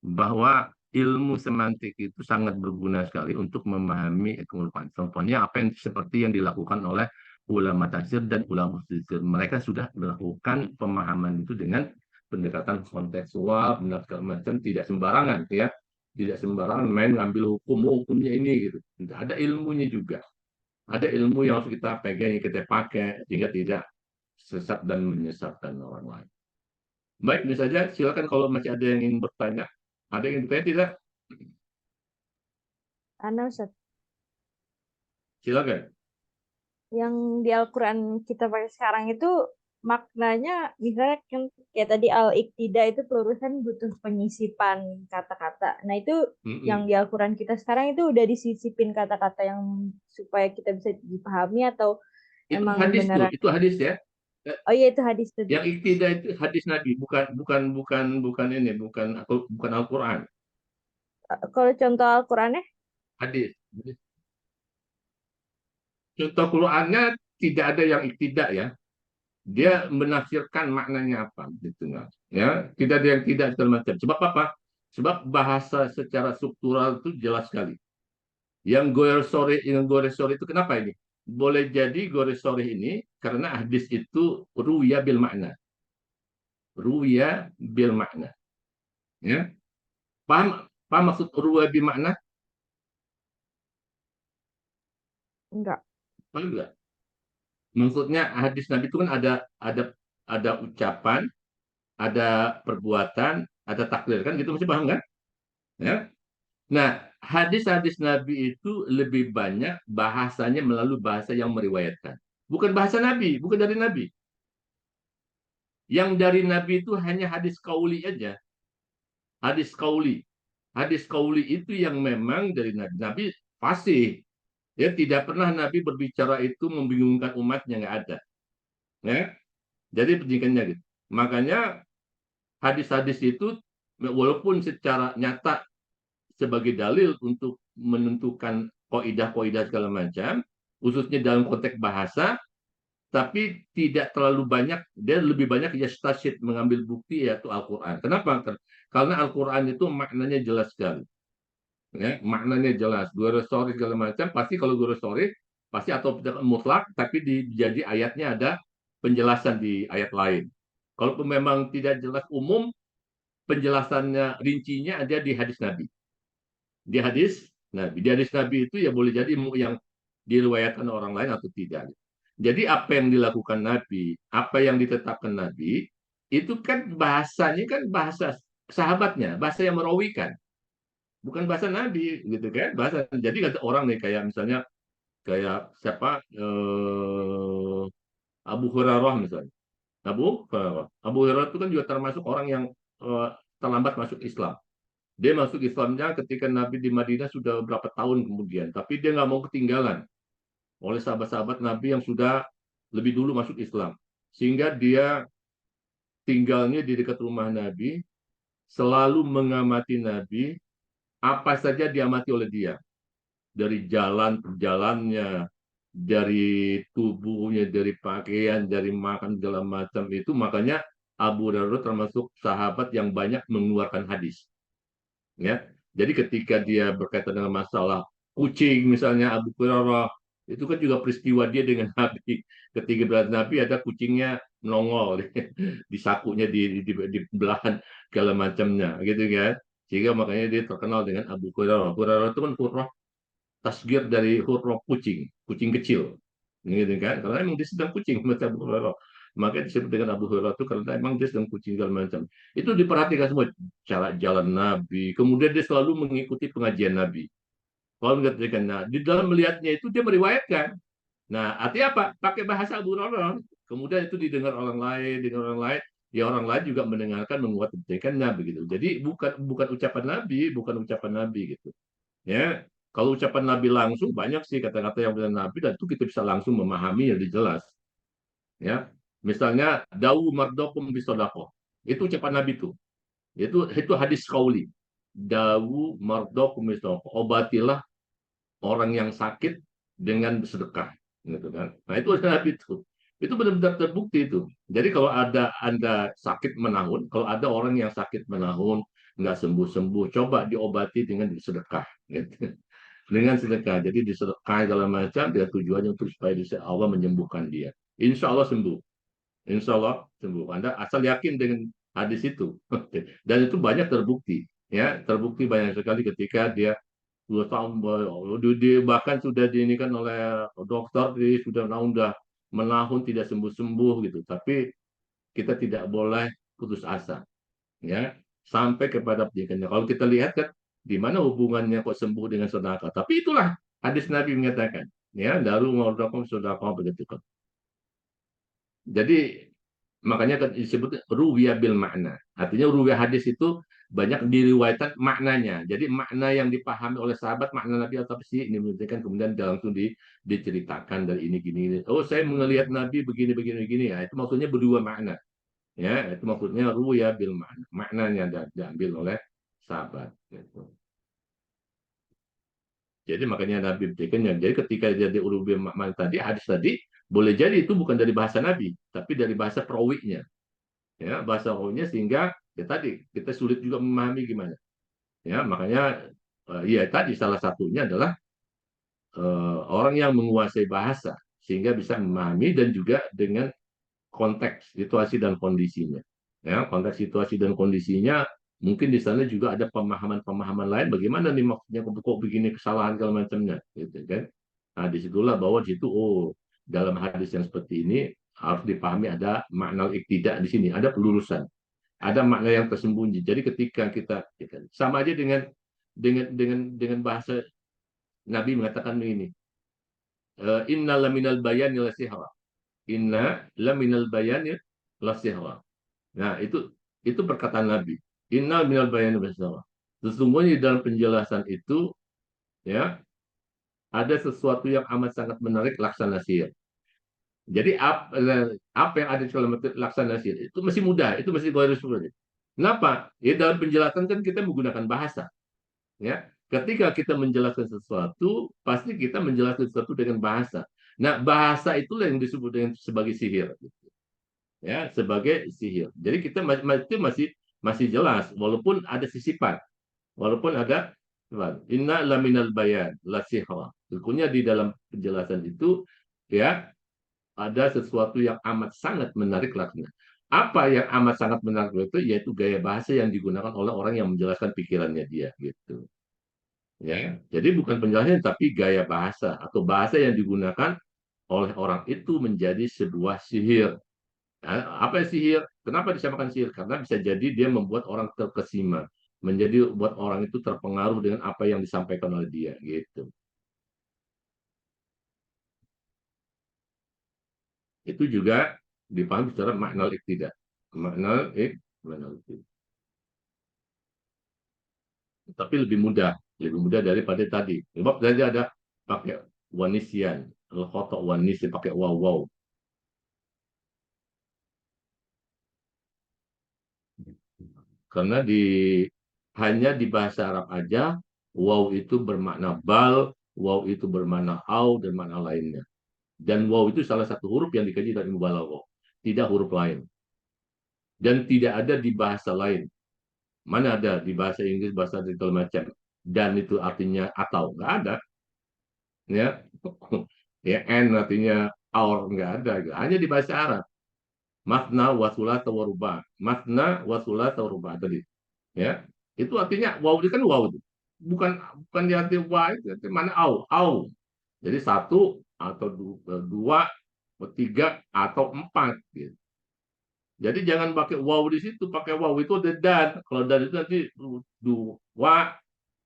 bahwa ilmu semantik itu sangat berguna sekali untuk memahami kehidupan. Contohnya apa yang seperti yang dilakukan oleh ulama tafsir dan ulama tafsir. Mereka sudah melakukan pemahaman itu dengan pendekatan kontekstual, pendekatan macam tidak sembarangan ya. Tidak sembarangan main ngambil hukumnya ini gitu. Ada ilmunya juga. Ada ilmu yang harus kita pegang, yang kita pakai sehingga tidak sesat dan menyesatkan orang lain. Baik, ini saja. Silakan kalau masih ada yang ingin bertanya. Ada yang ingin bertanya tidak? Ana Ustaz, Silakan. yang di Al-Quran kita pakai sekarang itu maknanya misalnya kan kayak tadi al-iktida itu pelurusan butuh penyisipan kata-kata. Nah itu yang di Al-Quran kita sekarang itu udah disisipin kata-kata yang supaya kita bisa dipahami atau Itu emang hadis tuh, beneran? itu hadis ya. Oh iya itu hadis tadi. Yang iktidah itu hadis Nabi, bukan Al-Quran. Kalau contoh Al-Qurannya, Hadis. Contoh Qurannya tidak ada yang iktidah ya. Dia menafsirkan maknanya apa gitu ya. Tidak ada yang tidak segala macam. Sebab apa? Sebab bahasa secara struktural itu jelas sekali. Yang gore sore itu kenapa ini? Boleh jadi gore sore ini karena hadis itu ruya bil makna. Ruya bil makna. Ya. Paham maksud ruya bil makna? enggak. Paham enggak? Maksudnya hadis Nabi itu kan ada ucapan, ada perbuatan, ada takdir kan gitu, mesti paham kan? Ya. Nah, hadis-hadis Nabi itu lebih banyak bahasanya melalui bahasa yang meriwayatkan. Bukan bahasa Nabi, bukan dari Nabi. Yang dari Nabi itu hanya hadis kauli aja. Hadis kauli. Hadis kauli itu yang memang dari Nabi. Nabi fasih. Ya, tidak pernah Nabi berbicara itu membingungkan umatnya, nggak ada. Ya. Jadi pendidikannya gitu. Makanya hadis-hadis itu walaupun secara nyata sebagai dalil untuk menentukan kaidah-kaidah segala macam, khususnya dalam konteks bahasa, tapi tidak terlalu banyak, dia lebih banyak yastashid, mengambil bukti, yaitu Al-Quran. Kenapa? Karena Al-Quran itu maknanya jelas sekali. Ya, maknanya jelas. Guru story segala macam, pasti kalau guru story, pasti atau mutlak, tapi jadi ayatnya ada penjelasan di ayat lain. Kalau memang tidak jelas umum, penjelasannya rincinya ada di hadis Nabi. Di hadis Nabi. Di hadis Nabi itu ya boleh jadi yang diriwayatkan orang lain atau tidak. Jadi apa yang dilakukan Nabi, apa yang ditetapkan Nabi, itu kan bahasanya kan bahasa sahabatnya, bahasa yang merawikan, bukan bahasa Nabi, gitu kan? Bahasa. Jadi kata orang nih kayak misalnya kayak siapa Abu Hurairah misalnya. Abu Hurairah itu kan juga termasuk orang yang terlambat masuk Islam. Dia masuk Islamnya ketika Nabi di Madinah sudah berapa tahun kemudian, tapi dia nggak mau ketinggalan oleh sahabat-sahabat Nabi yang sudah lebih dulu masuk Islam. Sehingga dia tinggalnya di dekat rumah Nabi, selalu mengamati Nabi, apa saja diamati oleh dia. Dari jalan, perjalannya, dari tubuhnya, dari pakaian, dari makan, segala macam itu. Makanya Abu Hurairah termasuk sahabat yang banyak mengeluarkan hadis. Ya, jadi ketika dia berkaitan dengan masalah kucing, misalnya Abu Hurairah, itu kan juga peristiwa dia dengan Nabi. Ketika berat Nabi ada kucingnya nongol di sakunya, di belahan segala macamnya, gitu kan. Sehingga makanya dia terkenal dengan Abu Hurairah. Abu Hurairah itu kan hurrah tasgir dari hurrah kucing, kucing kecil, gitu kan. Karena emang dia sedang kucing macam Abu Hurairah. Makanya disebut dengan Abu Hurairah itu karena emang dia sedang kucing segala macam. Itu diperhatikan semua, cara jalan Nabi. Kemudian dia selalu mengikuti pengajian Nabi. Kalau mengatakan, nah, di dalam melihatnya itu dia meriwayatkan. Nah, artinya apa? Pakai bahasa Abu Hurairah. Kemudian itu didengar orang lain, dengan orang lain. Ya orang lain juga mendengarkan, menguatkan begitu. Jadi bukan bukan ucapan Nabi, bukan ucapan Nabi gitu. Ya, kalau ucapan Nabi langsung banyak sih kata-kata yang benar Nabi, dan itu kita bisa langsung memahami yang jelas. Ya, misalnya dawu mardokum bisodakoh, itu ucapan Nabi tuh. Itu hadis kauli. Dawu mardokum bisodakoh, obatilah orang yang sakit dengan sedekah, gitu kan. Nah itu adalah Nabi itu benar-benar terbukti itu. Jadi kalau ada Anda sakit menahun, kalau ada orang yang sakit menahun nggak sembuh-sembuh, coba diobati dengan sedekah, gitu. Dengan sedekah. Jadi disedekah segala macam dengan tujuannya untuk supaya bisa Allah menyembuhkan dia. Insya Allah sembuh. Insya Allah sembuh. Anda asal yakin dengan hadis itu. Dan itu banyak terbukti. Ya, terbukti banyak sekali ketika dia 2 tahun, bahkan sudah diinikan oleh dokter, dia sudah menahun tidak sembuh-sembuh gitu. Tapi kita tidak boleh putus asa. Ya, sampai kepada pendidikannya. Kalau kita lihat kan di mana hubungannya kok sembuh dengan sedekah. Tapi itulah hadis Nabi mengatakan, ya, daru maudakum sedekah begitu kan. Jadi makanya kan disebut ruwiya bil makna. Artinya ruwiya hadis itu banyak diriwayatkan maknanya. Jadi makna yang dipahami oleh sahabat, makna Nabi atau sih ini menunjukkan kemudian langsung diceritakan dari ini gini. Oh, saya melihat Nabi begini begini begini ya. Itu maksudnya berdua makna. Ya, itu maksudnya ruya bil makna. Maknanya diambil oleh sahabat. Gitu. Jadi makanya Nabi berikan yang jadi ketika jadi urubi makna tadi, hadis tadi, boleh jadi itu bukan dari bahasa Nabi, tapi dari bahasa perawinya. Ya, bahasa perawinya sehingga ya tadi kita sulit juga memahami gimana. Ya, makanya ya tadi salah satunya adalah orang yang menguasai bahasa sehingga bisa memahami dan juga dengan konteks situasi dan kondisinya. Ya, konteks situasi dan kondisinya mungkin di sana juga ada pemahaman-pemahaman lain bagaimana nih maksudnya kok begini kesalahan segala macamnya gitu kan. Nah, disitulah bahwa di situ dalam hadis yang seperti ini harus dipahami ada makna iktidak di sini, ada pelurusan. Ada makna yang tersembunyi. Jadi ketika kita sama aja dengan bahasa Nabi mengatakan ini, inna laminal bayani la sihra. Inna laminal bayani la sihra. Nah, itu perkataan Nabi. Innal minal bayani la. Sesungguhnya di dalam penjelasan itu ya ada sesuatu yang amat sangat menarik laksana sihir. Jadi apa yang ada di dalam laksana sihir itu masih mudah, itu masih garis sebenarnya. Kenapa? Ya dalam penjelasan kan kita menggunakan bahasa. Ya, ketika kita menjelaskan sesuatu, pasti kita menjelaskan sesuatu dengan bahasa. Nah, bahasa itulah yang disebut dengan sebagai sihir, ya, sebagai sihir. Jadi kita masih jelas, walaupun ada sisipan, walaupun ada inna laminal bayan la sihra. Sesungguhnya di dalam penjelasan itu, ya, ada sesuatu yang amat sangat menarik lakunya. Apa yang amat sangat menarik itu, yaitu gaya bahasa yang digunakan oleh orang yang menjelaskan pikirannya dia, gitu. Ya, jadi bukan penjelasan tapi gaya bahasa atau bahasa yang digunakan oleh orang itu menjadi sebuah sihir. Apa sihir? Kenapa disamakan sihir? Karena bisa jadi dia membuat orang terkesima, menjadi buat orang itu terpengaruh dengan apa yang disampaikan oleh dia, gitu. Itu juga dipahami secara makna tidak. Makna tidak. Tapi lebih mudah daripada tadi. Sebab tadi ada pakai wanisian, al-khotok wanisi pakai waw. Karena hanya di bahasa Arab aja waw itu bermakna bal, waw itu bermakna au dan makna lainnya. Dan waw itu salah satu huruf yang dikaji dari mubalaghah, tidak huruf lain. Dan tidak ada di bahasa lain. Mana ada di bahasa Inggris, bahasa segala macam. Dan itu artinya atau nggak ada, ya. Ya, n artinya our nggak ada, hanya di bahasa Arab. Matna wasulata waruba, matna wasulata waruba tadi, ya. Itu artinya wow, itu kan wow itu. Bukan bukan di arti wa itu, arti mana au. Jadi satu atau dua, tiga atau empat, gitu. Jadi jangan pakai wow di situ, pakai wow itu ada dan. Kalau dan itu nanti dua,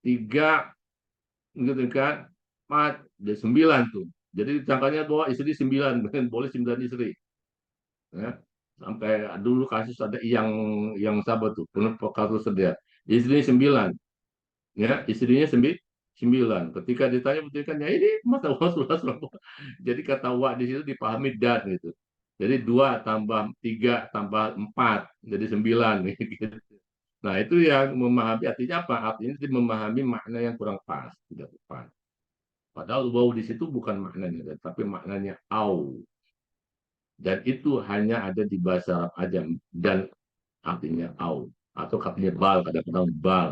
tiga, gitu kan, empat, dan sembilan tuh. Jadi disangkanya bahwa istri sembilan, boleh sembilan istri. Ya. Sampai dulu kasus ada yang sahabat tuh, pernah kasus dia. Istrinya sembilan, ya, istrinya sembilan. Ketika ditanya buktikan, ya ini masa Rasulullah. Jadi kata wa di situ dipahami dan gitu. Jadi dua tambah tiga tambah empat jadi sembilan. Gitu. Nah itu yang memahami artinya apa? Artinya itu memahami makna yang kurang pas, tidak tepat. Padahal wow di situ bukan maknanya, tapi maknanya au. Dan itu hanya ada di bahasa Arab aja dan artinya au atau katanya bal, kadang-kadang bal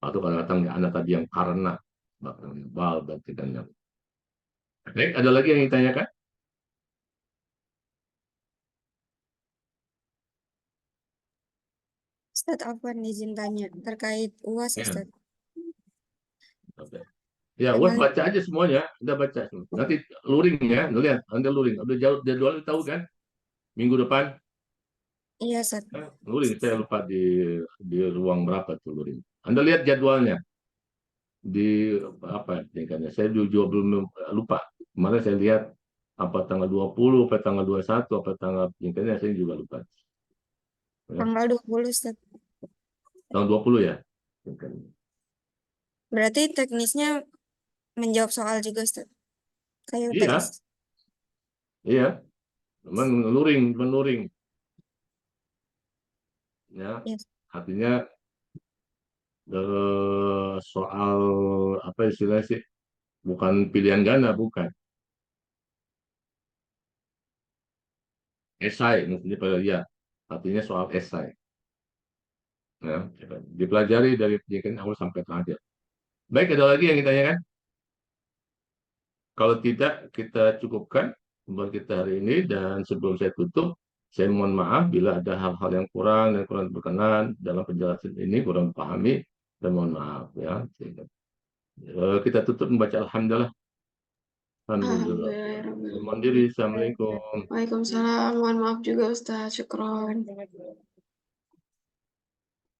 atau kadang-kadang anak tadi yang karena bal dan tidak. Baik, ada lagi yang ditanyakan? Ustaz, Afwan izin tanya terkait UAS, Ya, Ustaz. oke. Ya, uas Emang baca aja semuanya, udah baca. Nanti luring ya, lihat, Anda luring. Udah jauh jadwal tahu kan? Minggu depan, iya, Ustaz. luring. Saya lupa di ruang berapa tuh luring. Anda lihat jadwalnya di apa tingkatnya. Saya juga belum lupa. Kemarin saya lihat apa tanggal 20, apa tanggal 21, apa tanggal tingkatnya saya juga lupa. Ya, Tanggal 20, Ustaz. tanggal 20 ya. Tingkatnya. Berarti teknisnya menjawab soal juga, Ustaz. Kayak UTS. Iya, iya. Menuring. Ya, Yes. artinya soal apa istilahnya sih? Bukan pilihan ganda, bukan. Esai, maksudnya pada dia. Artinya soal esai. Ya, dipelajari dari pendidikan awal sampai terakhir. Baik, ada lagi yang ditanyakan? Kalau tidak, kita cukupkan buat kita hari ini. Dan sebelum saya tutup, saya mohon maaf bila ada hal-hal yang kurang dan kurang berkenan dalam penjelasan ini, kurang pahami, dan mohon maaf ya. Kita tutup membaca Alhamdulillah. Alhamdulillah. Alhamdulillah. Mandiri, Assalamualaikum. Waalaikumsalam. Mohon maaf juga Ustaz. Syukron.